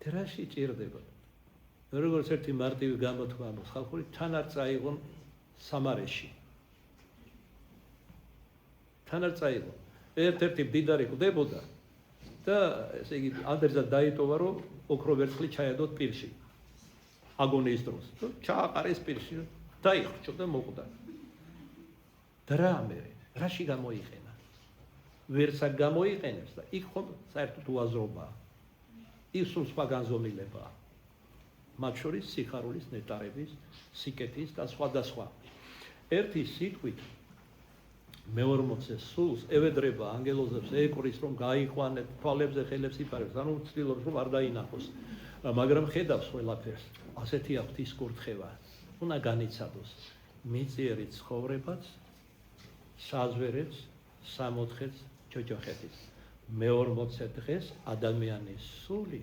რაში ჭირდება? როგორც ერთი მარტივი გამოთქმა აქვს ხალხური, თან არ წაიღონ სამარეში. თან არ წაიღონ. ერთ-ერთი მდიდარი კვდებოდა და ესე იგი ანდერძად დაიტოვა, რომ ოქრო ვერცხლი ჩაედოთ პირში. აგონიის დროს. ჩააყარეს პირში, დაიხრჩო და მოკვდა. და რა ამერე? რაში გამოიყენა? ვერცად გამოიყენებს და იქ ხომ საერთოდ უაზრობაა. ის სულ სხვა განზომილებაა. მათ შორის სიხარულის ნეტარების, სიკეთის და სხვადასხვა. ერთი სიტყვით მე-40 სულს ევედრება ანგელოზებს, ეკვრის რომ გაიყვანეთ, თვალებზე ხელებს იპარებს, ანუ ცდილობს რომ არ დაინახოს. მაგრამ ხედავს ყველაფერს. ასეთია ღვთის კურთხევა. უნდა განიცადოს მიწიერი ცხოვრებაც, საზვერეც, 64-ს, ჯოჯოხეთიც. მე-40 დღეს ადამიანის სული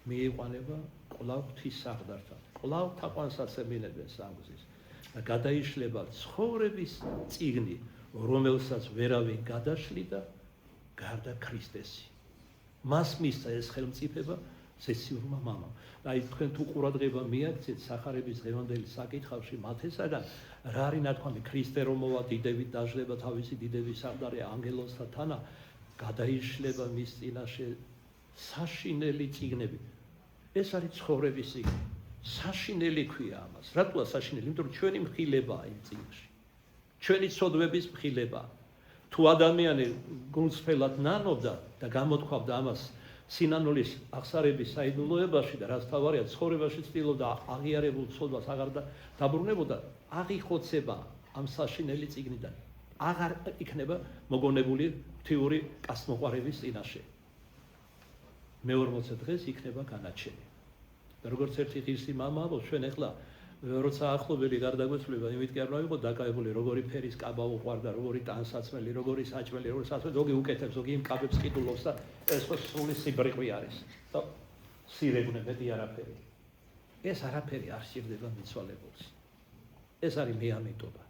მიიყვანება კვლავ ღვთის საყდართან. კვლავ თაყვანსაც ემინებენ სამგზის და გადაიშლება ცხოვრების წიგნი, რომელსაც ვერავინ გადაშლიდა გარდა ქრისტესი. მას მისცა ეს ხელმწიფება ზეციურმა მამამ. აი თქვენ თუ ყურადღება მიაქცეთ სახარების დღევანდელი საკითხავში მათესაგან, რა არის ნათქვამი, ქრისტე რომ მოვა დიდებით დაჟლება თავისი დიდების საყდარი ანგელოზთა თანა, გადაიშლება მის წინაშე საშინელი წიგნები. ეს არის ცხოვრების წიგნი. საშინელი ქვია ამას. რატოა საშინელი? იმიტომ რომ ჩვენი მხილებაა იმ წიგნში. ჩვენი ცოდვების მხილებაა. თუ ადამიანი გულწრფელად ნანობდა და გამოთქვამდა ამას სინანულის აღსარების საიდუმლოებაში და რაც თავარია ცხოვრებაში ცდილობდა აღიარებულ ცოდვას აღარ დაბრუნებოდა, აღიხოცება ამ საშინელი წიგნიდან. აღარ იქნება მოგონებული ღვთიური კაცმოყვარების წინაშე. მე-40 დღეს იქნება განაჩენი. და როგორც ერთი ღირსი მამა ამბობს, ჩვენ ახლა როცა ახლობელი გარდაგვეცვლება, იმით კი არ ვიყო დაკავებული, როგორი ფერის კაბა უყვარდა, როგორი ტანსაცმელი, როგორი საჭმელი, როგორი საცმელი, ზოგი უკეთებს, ზოგი იმ კაბებს ყიდულობს და ეს ხო სული სიბრიყვი არის. და სირებუნე მეტი არაფერი. ეს არაფერი არ სჭირდება მიცვალებულს. ეს არის მეამიტობა.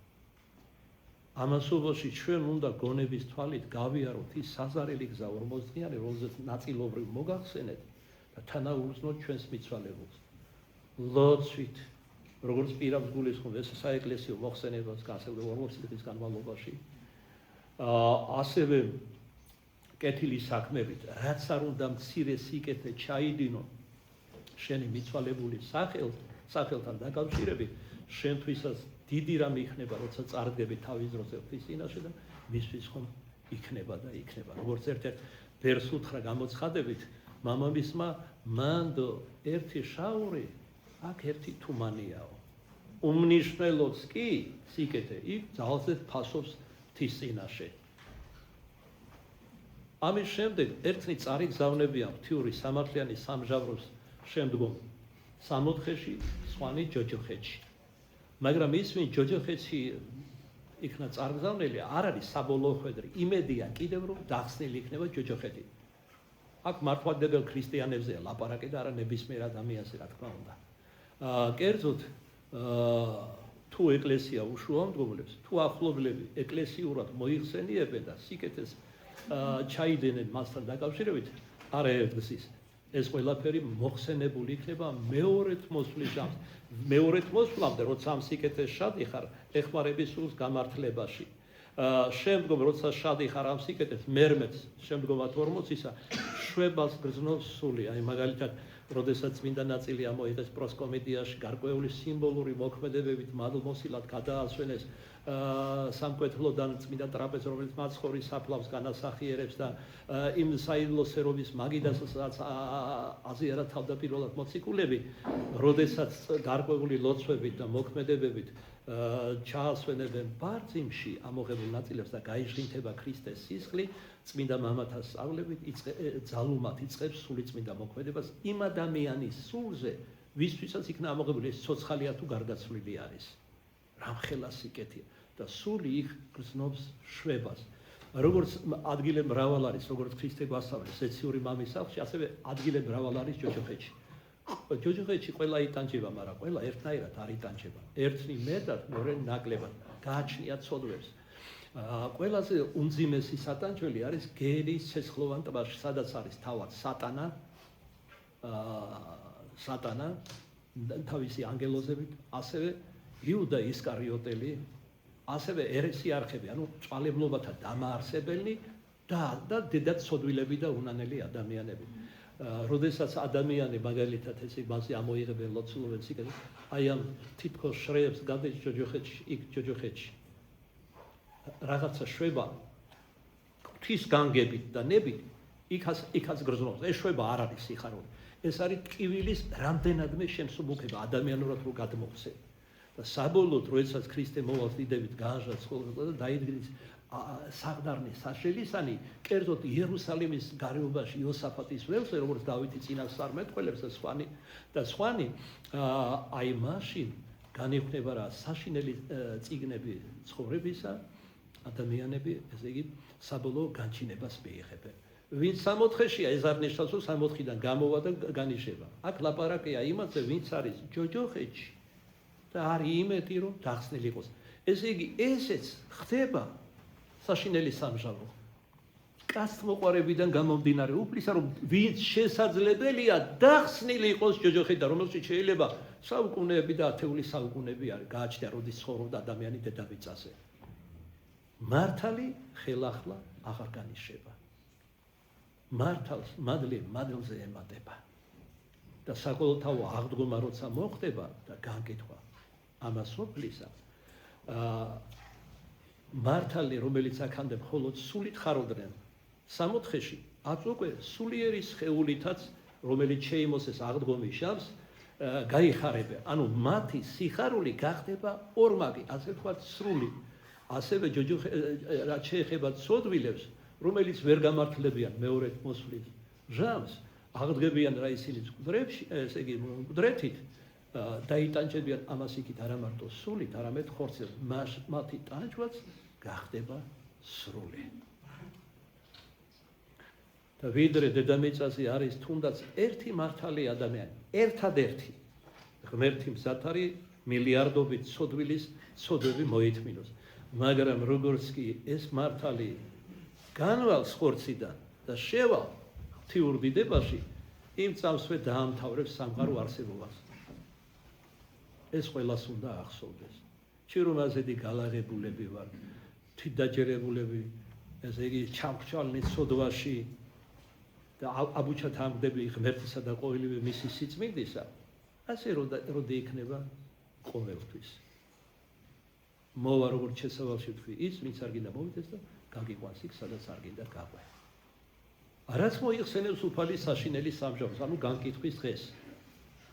ამასობაში ჩვენ უნდა გონების თვალით გავიაროთ ის საზარელი გზა 40 დღიანი, რომელზეც ნაწილობრივ მოგახსენეთ და თანაუგრძნოთ ჩვენს მიცვალებულს. ლოცვით, როგორც პირავს გულისხმობ ეს საეკლესიო მოხსენებას გასაგებია 40 დღის განმავლობაში. ასევე კეთილი საქმებით, რაც არ უნდა მცირე სიკეთე ჩაიდინონ შენი მიცვალებული სახელთან დაკავშირებით შენთვისაც დიდი რამ იქნება, როცა წარდგები თავის დროზე ღვთის წინაშე და მისთვის ხომ იქნება და იქნება. როგორც ერთ-ერთ ბერს უთხრა გამოცხადებით, მამამისმა მანდო ერთი შაური, აქ ერთი თუმანიაო. უმნიშვნელოც კი სიკეთე იქ ძალზედ ფასობს ღვთის წინაშე. ამის შემდეგ ერთნი წარიგზავნებიან ღვთიური სამართლიანი სამჟავროს შემდგომ სამოთხეში, სხვანი ჯოჯოხეთში. მაგრამ ის ვინ ჯოჯოხეთში იქნა წარგზავნილი, არ არის საბოლოო ხედრი. იმედია კიდევ რომ დახსნილი იქნება ჯოჯოხეთი. აქ მართლმადიდებელ ქრისტიანებზეა ლაპარაკი და არა ნებისმიერ ადამიანზე, რა თქმა უნდა. კერძოდ თუ ეკლესია უშუალმდგომლებს, თუ ახლობლები ეკლესიურად მოიხსენიებენ და სიკეთეს ჩაიდენენ მასთან დაკავშირებით, არა ერთგზის ეს ყველაფერი მოხსენებული იქნება მეორედ მოსვლის ჟამს. მეორედ მოსვლამდე, როცა ამ სიკეთეს შადი ხარ, ეხმარები სულს გამართლებაში. შემდგომ, როცა შადი ხარ ამ სიკეთეს, მერმეც შემდგომად 40-ისა შვებას გრძნობს სული. აი მაგალითად, როდესაც წმინდა ნაწილი ამოიღეს პროსკომედიაში, გარკვეული სიმბოლური მოქმედებებით მადლმოსილად გადაასვენეს სამკვეთლოდან წმინდა ტრაპეზ, რომელიც მაცხოვრის საფლავს განასახიერებს და იმ საიდლოსერობის მაგიდას, სადაც აზიარა თავდაპირველად მოციქულები, როდესაც გარკვეული ლოცვებით და მოქმედებებით ჩაასვენებენ ბარძიმში ამოღებულ ნაწილებს და გაიჟღინთება ქრისტეს სისხლი, წმინდა მამათა სწავლებით ძალუმად იწყებს სული წმინდა მოქმედებას იმ ადამიანის სულზე, ვისთვისაც იქნა ამოღებული ეს ცოცხალია თუ გარდაცვლილი არის. რამხელა სიკეთეა და სული იქ გრძნობს შვებას. როგორც ადგილე მრავალ არის, როგორც ქრისტე გვასწავლის ეციური მამის სახლში, ასევე ადგილე მრავალ არის ჯოჯოხეთში. ჯოჯოხეთში ყველა იტანჯება, მაგრამ ყველა ერთნაირად არ იტანჯება. ერთნი მეტად, მეორე ნაკლებად. გააჩნიათ ცოდვებს. ყველაზე უმძიმესი სატანჯველი არის გერის ცეცხლოვან ტბაში, სადაც არის თავად სატანა თავისი ანგელოზებით, ასევე იუდა ისკარიოტელი, ასევე ერესიარხები, ანუ წვალებლობათა დამაარსებელი და დედად ცოდვილები და უნანელი ადამიანები. როდესაც ადამიანი მაგალითად ესე მასე ამოიღებენ ლოცულობენ სიკეთეს, აი ამ თითქოს შრეებს გადის ჯოჯოხეთში. რაღაცა შვება ღვთის განგებით და ნებით იქაც გრძნობს. ეს შვება არ არის სიხარული. ეს არის ტკივილის რამდენადმე შემსუბუქება ადამიანურად რო გადმოხსე. და საბოლოოდ როდესაც ქრისტე მოვალს დიდებით გააჟღა ცხოვრება და დაიდგინეს საღდარნის საშელისანი, კერძოდ იერუსალიმის გარეუბაში იოსაფატის ველზე, როგორც დავითი წინასწარმეტყველებს და სხვანი, აი მაშინ განიხნება რა საშინელი წიგნები ცხოვრებისა, ადამიანები, ესე იგი, საბოლოო განჩინებას მიიღებენ. ვინც სამოთხეშია, ეს არ ნიშნავს, რომ სამოთხიდან გამოვა და განიშება. აქ ლაპარაკია იმაზე, ვინც არის ჯოჯოხეთში და არის იმედი, რომ დახსნილი იყოს. ესე იგი, ესეც ხდება საშინელი სამჟავო. კაცთმოყვარებიდან გამომდინარე უფლისა, რომ ვინც შესაძლებელია დახსნილი იყოს ჯოჯოხეთიდან, რომელშიც შეიძლება საუკუნეები და ათეული საუკუნეები არის გააჩნია, როდის ცხოვრობდა ადამიანი დედამიწაზე. მართალი ხელახლა აღარ განიშება. მართალს მადლზე ემატება. და საკოლოთავო აღდგომა როცა მოხდება და განკითხვა ამას ოფლისა, მართალი, რომელიც აქამდე მხოლოდ სულით ხარობდნენ სამოთხეში, აქ უკვე სულიერი სხეულითაც, რომელიც შეიმოსეს აღდგომის ჟამს, გაიხარებენ. ანუ მათი სიხარული გახდება ორმაგი, ასე ვთქვათ, სრული. ასევე რაც შეეხება ცოდვილებს, რომელიც ვერ გამართლებიან მეორედ მოსვლის ჟამს, აღდგებიან რა ისინი მკვდრებში, ესე იგი მკვდრეთით, დაიტანჯებიან ამას იქით არა მარტო სულით, არამედ ხორცებს. მათი ტანჯვაც გახდება სრული. და ვიდრე დედამიწაზე არის თუნდაც ერთი მართალი ადამიანი, ერთადერთი ღმერთი მზად არის მილიარდობით ცოდვილის ცოდვები მოითმინოს. მაგრამ როგორც კი ეს მართალი განვალ ხორციდან და შევალ ღვთიურ დიდებაში, იმ წამსვე დაამთავრებს სამყარო არსებობას. ეს ყველას უნდა ახსოვდეს. ჩი რომ ასეთი გალაღებულები ვარ, თვითდაჯერებულები, ესე იგი ჩამხჩალნი ცოდვაში და აბუჩა თამგდები ღმერთისა და ყოველივე მისი სიწმინდისა, ასე როდი იქნება ყოველთვის. მოვა როგორც შესავალში თქვი, ის ვინც არ გინდა მოვიდეს და გაგიყვანს იქ, სადაც არ გინდა გაყვე. რაც მოიხსენებს უფალი საშინელი სამჟავროს, ანუ განკითხვის დღეს.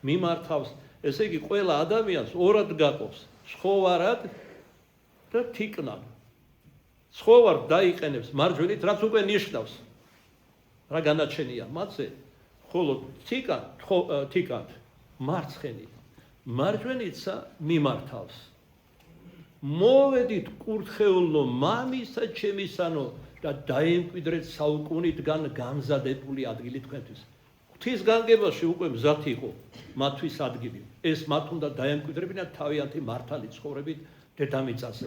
მიმართავს, ესე იგი ყველა ადამიანს ორად გაყოფს, ცხოვარად და თიკნად. ცხოვარ დაიყენებს მარჯვენით, რაც უკვე ნიშნავს რა განაჩენია მათზე, ხოლო თიკად მარცხენით, მარჯვენიცა მიმართავს. მოვედით კურთხეულო მამისა ჩემისანო და დაემკვიდრეთ საუკუნიდან გამზადებული ადგილი თქვენთვის. ღვთის განგებაში უკვე მზად იყო მათთვის ადგილი. ეს მათ უნდა დაემკვიდრებინათ თავიანთი მართალი ცხოვრებით დედამიწაზე.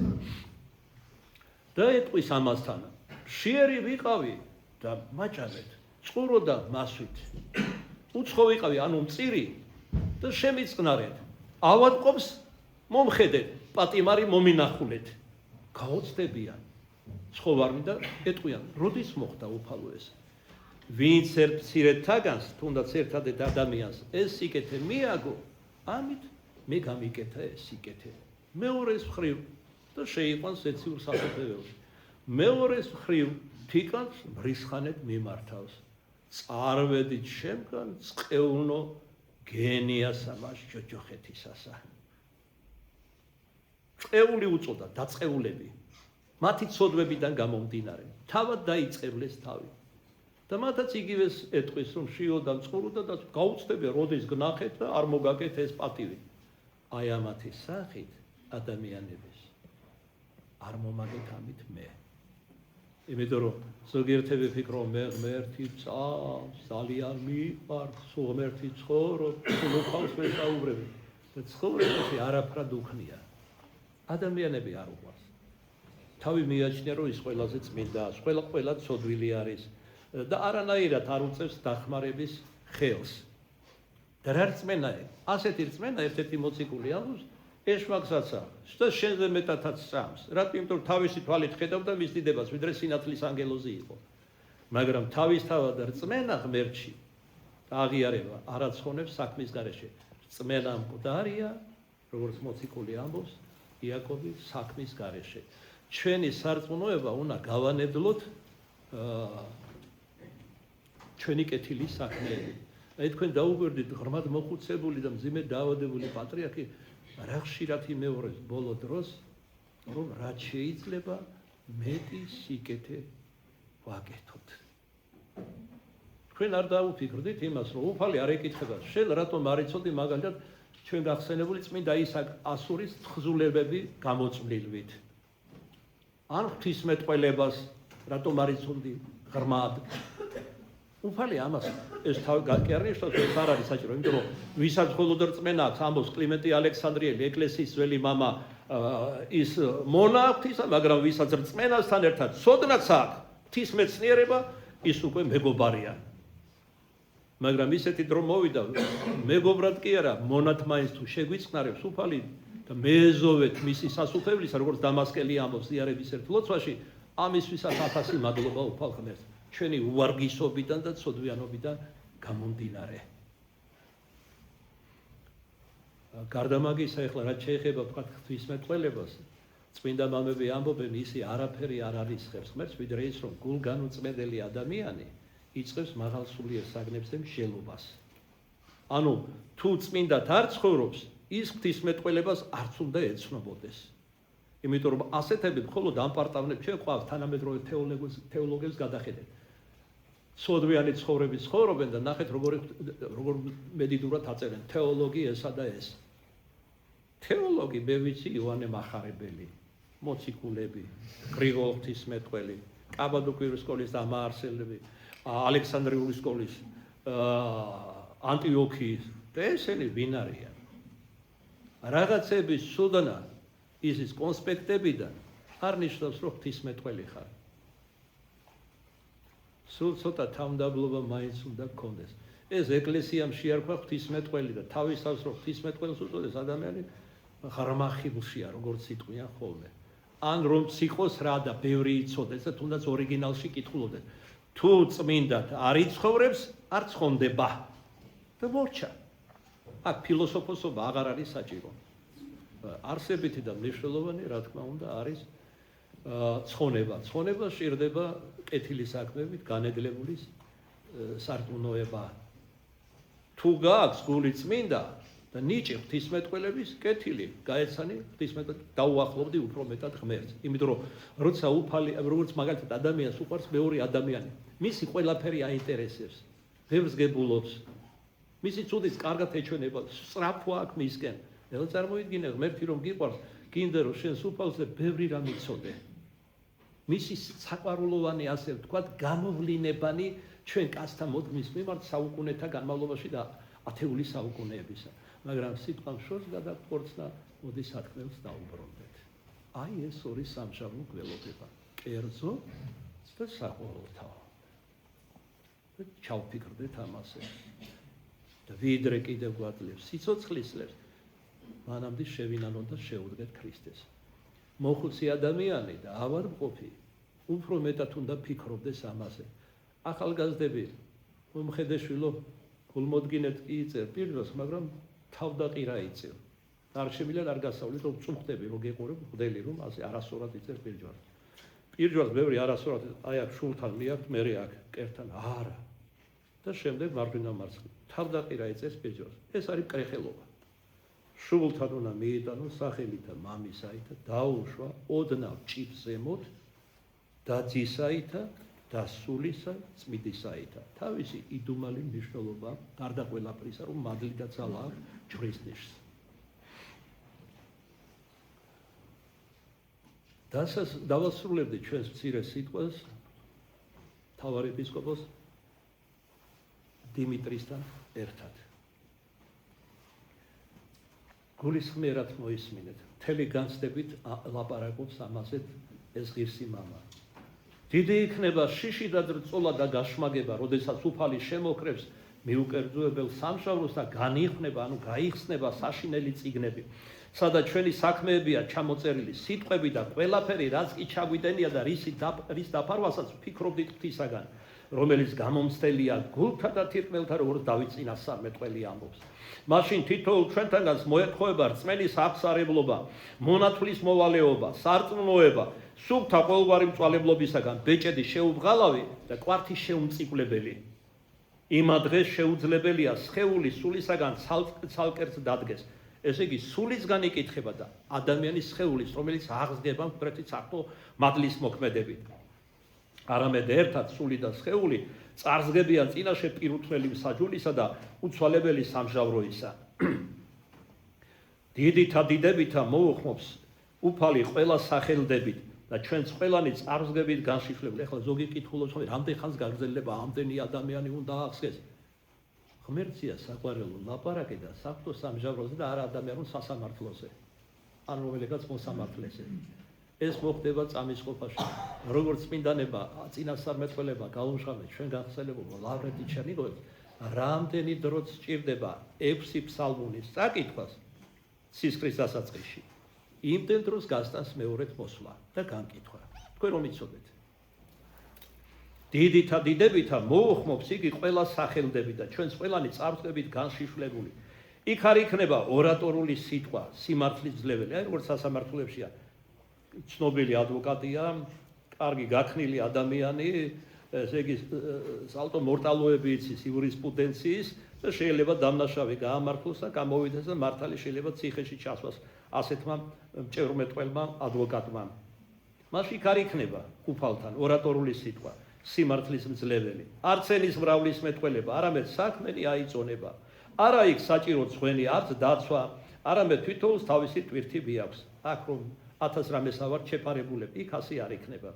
და ეტყვის ამასთან, შიერი ვიყავი და მაჭამეთ, წყურო და მასვით. უცხო ვიყავი, ანუ მწირი და შემიწყნარეთ. ავადმყოფს მომხედეთ, პატიმარი მომინახულეთ. გაოცდებიან ცხოვარნი და ეტყვიან, როდის მოხდა უფალო ეს? ვინც ერთ მცირედ თაგანს, თუნდაც ერთადერთ ადამიანს ეს სიკეთე მიაგო, ამით მე გამიკეთა ეს სიკეთე. მეორეს მხრივ და შეიყვანს ეციურ სასოფლებში. მეორეს მხრივ თიკანს მრისხანეთ მიმართავს. წარვედით შემგან წყეულნო გენიასა მას ჯოჯოხეთისასა. წყეული უწოდა დაწყეულები. მათი ცოდვებიდან გამომდინარე, თავად დაიწყებლეს თავი. და მათაც იგივეს ეტყვის, რომ შიო და წყურო და გაუცდებია, როდის გნახეთ და არ მოგაკეთ ეს პატივი. აი ამათი სახით ადამიანების არ მომაგეთ ამით მე. იმიტომ რომ ზოგიერთები ფიქრობენ მე ღმერთი წავს, ძალიან მიყვარს, სულ ღმერთი ცხოვრობს, სულ უყავს მე საუბრები. და ცხოვრებაში არაფრად უხნია. ადამიანები არ უყვარს. თავი მიაჩნია, რომ ის ყველაზე წმინდაა, ყველა ცოდვილი არის და არანაირად არ უწევს დახმარების ხელს. და რა რწმენაა? ასეთი რწმენა ერთ-ერთი მოციქული ამბობს, ეშმაკსაცა, და შენზე მეტათაც სწამს. რატომ? იმიტომ რომ თავისი თვალით ხედავდა მის დიდებას, ვიდრე სინათლის ანგელოზი იყო. მაგრამ თავისთავად რწმენა ღმერთში აღიარება არ აცხონებს საქმის გარეშე. რწმენა მკვდარია, როგორც მოციქული ამბობს, იაკობი საქმის გარეშე. ჩვენი სარწმუნოება უნდა გავანედლოთ ჩვენი კეთილის საქმეები. აი თქვენ დაუგვერდით ღრმად მოხუცებული და მძიმედ დაავადებული პატრიარქი რა ხშირად იმეორებს ბოლო დროს, რომ რაც შეიძლება მეტი სიკეთე ვაკეთოთ. თქვენ არ დაუფიქრდით იმას, რომ უფალი არ ეკითხება, შენ რატომ არ იცოდი მაგალითად ჩვენ გახსენებული წმინდა ისააკ ასურის თხზულებები გამოწვლილვით. ან ღვთისმეტყველებას რატომ არ იცოდი ღრმად. უფალი ამას ეს კი არ ნიშნავს, ეს არ არის საჭირო, იმიტომ რომ ვისაც მხოლოდ რწმენა აქვს, ამბობს კლიმენტი ალექსანდრიელი, ეკლესიის ძველი მამა, ის მონა ღვთისა, მაგრამ ვისაც რწმენასთან ერთად ცოდნაც აქვს ღვთისმეცნიერება, ის უკვე მეგობარია. მაგრამ ისეთი დრო მოვიდა, მეგობრად კი არა, მონათ მაინც თუ შეგვიწყნარებს უფალი და მეეზოვეთ მისი სასუფევლისა, როგორც დამასკელი ამბობს ზიარების ერთ ლოცვაში, ამისთვისაც 1000 მადლობა უფალ ღმერთს, ჩვენი უვარგისობიდან და ცოდვიანობიდან გამომდინარე. გარდა მაგისა, ეხლა რაც შეეხება ვთქვათ ღვთისმეტყველებას, წმინდა მამები ამბობენ, ისი არაფერი არ არისხებს ღმერთს, ვიდრე ის, რომ გულგანუწმენელი ადამიანი იწყებს მაღალსულიერ საგნებზე მსჯელობას. ანუ თუ წმინდად არ ცხოვრობს, ის ღვთისმეტყველებას არც უნდა ეცნობოდეს. იმიტომ რომ ასეთები მხოლოდ ამ პარტავნებს ჩვენ ყავს თანამედროვე თეოლოგებს გადახედეთ. სოდვიანი ცხოვრების ცხოვრობენ და ნახეთ როგორ მედიდურად აწერენ თეოლოგი ესა და ეს. თეოლოგი მე ვიცი იოანე მახარებელი, მოციქულები, გრიგოლ ღვთისმეტყველი, კაბადოკირის სკოლის დამაარსებლები, ალექსანდრიული სკოლის, ანტიოქიის და ესენი ვინ არიან? რაღაცების სუდანა ისის კონსპექტებიდან არ ნიშნავს, რომ ღვთისმეტყველი ხარ. სულ ცოტა თავმდაბლობა მაინც უნდა გქონდეს. ეს ეკლესიამ შეარქვა ღვთისმეტყველი და თავისთავად რომ ღვთისმეტყველს უწოდეს ადამიანი ღრმახილშია, როგორც იტყვიან ხოლმე. ან რომ სიყოს რა და ბევრი იცოდეს და თუნდაც ორიგინალში კითხულობდეს. თუ წმინდად არ იცხოვრებს, არ ცხონდება და მორჩა. აქ ფილოსოფოსობა აღარ არის საჭირო. არსებითი და მნიშვნელოვანი, რა თქმა უნდა, არის ცხონება. ცხონება სჭირდება კეთილი საქმეებით განედლებული სარწმუნოება. თუ გააქვს გული წმინდა და ნიჭი ღვთისმეტყველების კეთილი, გაეცანი ღვთისმეტყველებს, დაუახლოვდი უფრო მეტად ღმერთს. იმიტომ რომ როცა უფალი, როგორც მაგალითად ადამიანს უყვარს მეორე ადამიანი, მისი ყველაფერი აინტერესებს, ბევრს გებულობს. მისი ცუდის კარგად ეჩვენება, სწრაფვა აქვს მისკენ. ეხლა წარმოიდგინე ღმერთი რომ გიყვარს, გინდა რომ შენს უფალს და ბევრი რამ იცოდე. მისი საყვარულოვანი ასე ვთქვათ, გამოვლინებანი ჩვენ კაცთა მოდგმის მიმართ საუკუნეთა განმავლობაში და ათეული საუკუნეებისა. მაგრამ სიტყვამ შორს გადაგფორცნა, მოდი სათქმელს დაუბრუნდეთ. აი ეს ორი სამშაბლო გველოდება. კერძო და საყოველთაო. ჩავფიქრდეთ ამაზე. და ვიდრე კიდევ გვაძლევს სიცოცხლისლებს, მანამდე შევინანონ და შეუდგეთ ქრისტეს. მოხუცი ადამიანი და ავადმყოფი უფრო მეტად უნდა ფიქრობდეს ამაზე. ახალგაზრდები მომხედეშვილო გულმოდგინეთ კი იწერ პირდროს, მაგრამ თავდაყირა იწერ. არ შემიძლია არ გასავლით, რომ წუხდები, რომ გეყურებ მღვდელი, რომ ასე არასწორად იწერ პირჯვარს. პირჯვარს ბევრი არასწორად, აი აქ შულთან მიაქვს, მე აქ კერთან, არა. და შემდეგ მარჯვენა მარცხნივ თავდაყირა იწერს პირჯვარს. ეს არის კრეხელობა. შულთან უნდა მიიტანო სახელითა მამისაითა, დაუშვა ოდნავ ჭირს ზემოთ და ძისაითა და სულისა წმიდისაითა. თავისი იდუმალი მნიშვნელობა გარდა ყველაფრისა, რომ მადლი და ძალა აქვს ჯვრის ნიშს. დავასრულებდი ჩვენს მცირე სიტყვას მთავარ ეპისკოპოს დიმიტრისთან ერთად. გულისხმიერად მოისმინეთ, მთელი განცდებით ლაპარაკობს ამაზე ეს ღირსი მამა. დიდი იქნება შიში და წოლა და გაშმაგება, როდესაც უფალი შემოქრებს მიუკერძოებელ სამშაბლოს და განიხსნება, ანუ გაიხსნება საშინელი წიგნები, სადაც ჩვენი საქმეებია ჩამოწერილი სიტყვები და ყველაფერი, რაც კი ჩაგვიდენია და რის დაფარვასაც ვფიქრობდით ღვთისაგან, რომელიც გამომცდელია გულთა და თირკმელთა, როგორც დავით წინასწარმეტყველი ამბობს. მაშინ თითოეულ ჩვენთანაც მოეთხოვება რწმენის აღსარებლობა, მონათვლის მოვალეობა, სარწმუნოება, სულთა ყოველგვარი მწვალებლობისაგან ბეჭედი შეუბრალავი და კვართი შეუმწიკლებელი. იმა დღეს შეუძლებელია სხეული სულისაგან ცალკერts დადგეს. ესე იგი, სულისგან იკითხება და ადამიანის სხეულის, რომელიც აღსგება მკვეთრი საერთო მადლის მოქმედებით. არამედ ერთად სული და სხეული წარსგებიან წინაშე პირუთმელი საჯულისა და უცვალებელი სამჟავროისა. დიდითა დიდებითა მოუხმობს უფალი ყველა სახელდებით და ჩვენც ყველანი წარსგებით განშიფლებული. ეხლა ზოგი კითხულობს, რომ რამდენ ხანს გაგრძელდება ამდენი ადამიანი უნდა აღსგეს. ღმერთია საყვარელო ლაპარაკი და საფრთხო სამჟავროზე და არა ადამიანურ სასამართლოზე. ან რომელიღაც მოსამართლეზე. ეს მოხდება წამის ყოფაში. როგორც წმინდანება, წინასწარმეტყველება, გაუმჟღავნეთ ჩვენ გახსენებულმა ლავრენტი ჩერნიგოვის, რამდენი დროც სჭირდება 6 ფსალმუნის წაკითხვას სისხლის დასაწყისში. იმდენ დროს გასტანს მეორედ მოსვლა და განკითხვა. თქვენ რომ იცოდეთ. დიდითა დიდებითა მოუხმობს იგი ყველა სახელდებით და ჩვენს ყველანი წარსგებით განშიფლებული. იქ არ იქნება ორატორული სიტყვა, სიმართლის ძლეველი, აი როგორც სასამართლოებშია. ცნობილი ადვოკატია, კარგი გაქნილი ადამიანი, ესე იგი სალტო მორტალოები იცის იურისპრუდენციის და შეიძლება დამნაშავე გაამართლოს და გამოვიდეს და მართალი შეიძლება ციხეში ჩასვას ასეთმა მჭევრმეტყველმა ადვოკატმა. მაშინ არ იქნება უფალთან ორატორული სიტყვა, სიმართლის მძლეველი, არც ენის მრავლის მეტყველება, არამედ საქმენი აიწონება. არა იქ საჭირო ძღვენი, არც დაცვა, არამედ თვითონს თავისი ტვირთი აქვს. აქ რომ 1000 რამეს ავარ შეფარებულები, იქ ასე არ იქნება.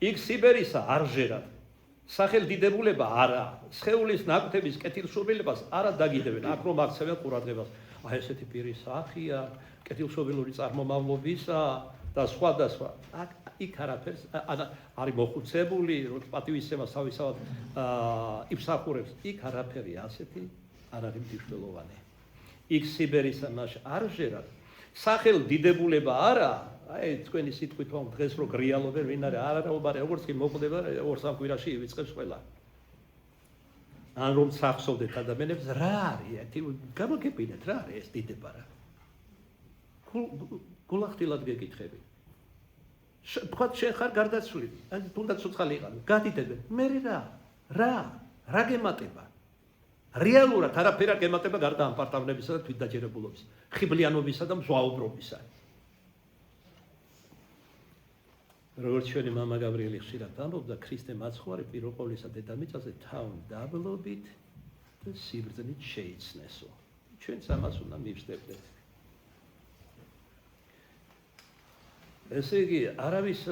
იქ სიბერისა არ ჟერად. სახელდიდებულება არა, სხეულის ნაკვთების კეთილშობილებას არა დაგიდებენ, აქ რომ აქცევენ ყურადღებას. აი ესეთი პირი სახია, კეთილშობილური წარმომავლობისა და სხვა და სხვა. იქ არაფერს არის მოხუცებული, რომ პატივისცემას თავისთავად იფსახურებს, იქ არაფერი ასეთი არ არის მნიშვნელოვანი. იქ სიბერისა მას არ ჟერად. სახელდიდებულება არა, აი თქვენი სიტყვით ვამ დღეს რო გრიალობენ ვინ არის არა უბარე როგორც კი მოკვდება 2-3 კვირაში ივიწყებს ყველა ან რომ სახსოვდეთ ადამიანებს რა არის გამოგებინეთ რა არის ეს დიდება რა გულახდილად გეკითხები თქვა შენ ხარ გარდაცვლილი ან თუნდაც ცოცხალი იყავი გადიდებენ მე რა გემატება რეალურად არაფერ არ გემატება გარდა ამ პარტავნებისა და თვითდაჯერებულობის ხიბლიანობისა და მზვაუბრობისა როგორც ჩვენი მამა გაბრიელი ხშირად ამბობდა ქრისტე მაცხვარი პირველ ყოვლისა დედამიწაზე თავი დაბლობით და სიბრძნით შეიცნესო ჩვენც ამას უნდა მივსდებდეთ ესე იგი არავის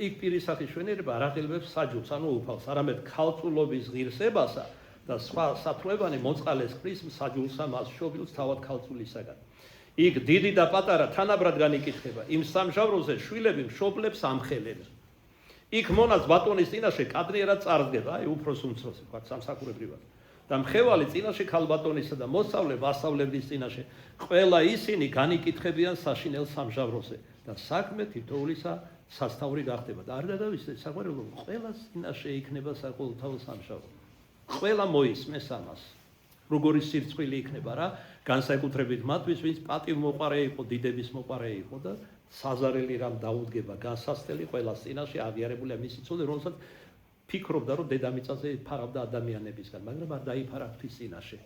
იქ პირისახის შვენიერება არ აღელვებს საჯულს ანუ უფალს არამედ ქალწულობის ღირსებასა და სხვა სათრუებანი მოწყალეს ქრის საჯულსა მას შობილს თავად ქალწულისაგან იქ დიდი და პატარა თანაბრად განიკითხება იმ სამჟავროზე შვილები მშობლებს ამხელენ იქ მონას ბატონის წინაშე კადრიერად წარდგება აი უფროს უმცროსი ვთქვათ სამსახურებრივად და მხევალი წინაშე ქალბატონისა და მოსავლე ვასწავლებლის წინაშე ყველა ისინი განიკითხებიან საშინელ სამჟავროზე და საქმე თითოეულისა სასტავრი გახდება და არ გადავისდეთ საყვარელო ყველა წინაშე იქნება საკოლთაო სამჟავრო ყველა მოისმეს ამას როგორი სირცხვილი იქნება რა განსაკუთრებით მათთვის ვინც პატივმოყარე იყო დიდების მოყარე იყო და საზარელი რამ დაუდგება განსასწრელი ყველას წინაშე აღიარებულია მისი ცოდე რომელსაც ფიქრობდა რომ დედამიწაზე ფარავდა ადამიანებისგან მაგრამ არ დაიფარა ღვთის წინაშე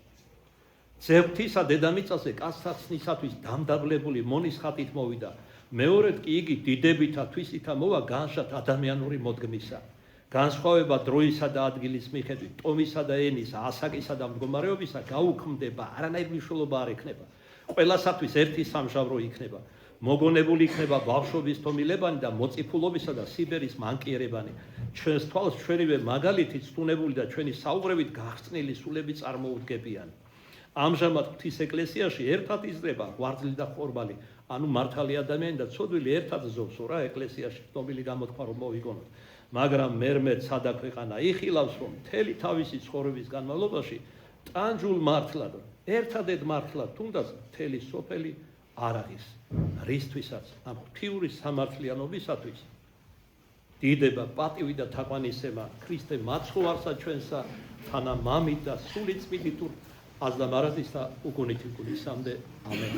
ზევთისა დედამიწაზე კაცსაცნისათვის დამდაბლებული მონის ხატით მოვიდა მეორედ კი იგი დიდებითა თვისითა მოვა განშად ადამიანური მოდგმისა განსხვავება დროისა და ადგილის მიხედვით ტომისა და ენის ასაკისა და მდგომარეობისა გაუქმდება არანაირ მნიშვნელობა არ ექნება ყველასათვის ერთი სამჟავრო იქნება მოგონებული იქნება ბავშვობის თომილებანი და მოწიფულობისა და სიბერის მანკიერებანი ჩვენს თვალს ჩვენივე მაგალითით სტუნებული და ჩვენი საუბრებით გახსნილი სულები წარმოუდგებიან ამჟამად ღვთის ეკლესიაში ერთად იზრდება ღვაწლი და ხორბალი ანუ მართალი ადამიანი და ცოდვილი ერთად ზობს რა ეკლესიაში ცნობილი გამოთქვა რომ მოვიგონოთ მაგრამ მერმე სადა ქვეყანა იხილავს რომ მთელი თავისი ცხოვრების განმავლობაში ტანჯულ მართლად ერთადერთ მართლად თუნდაც მთელი სოფელი არ არის რისთვისაც ამ ღვთიური სამართლიანობისათვის დიდება პატივი და თაყვანისება ქრისტე მაცხოვარსა ჩვენსა თანა მამით და სული წმინდით აზდა მარადისა უგუნითი გულისამდე ამენ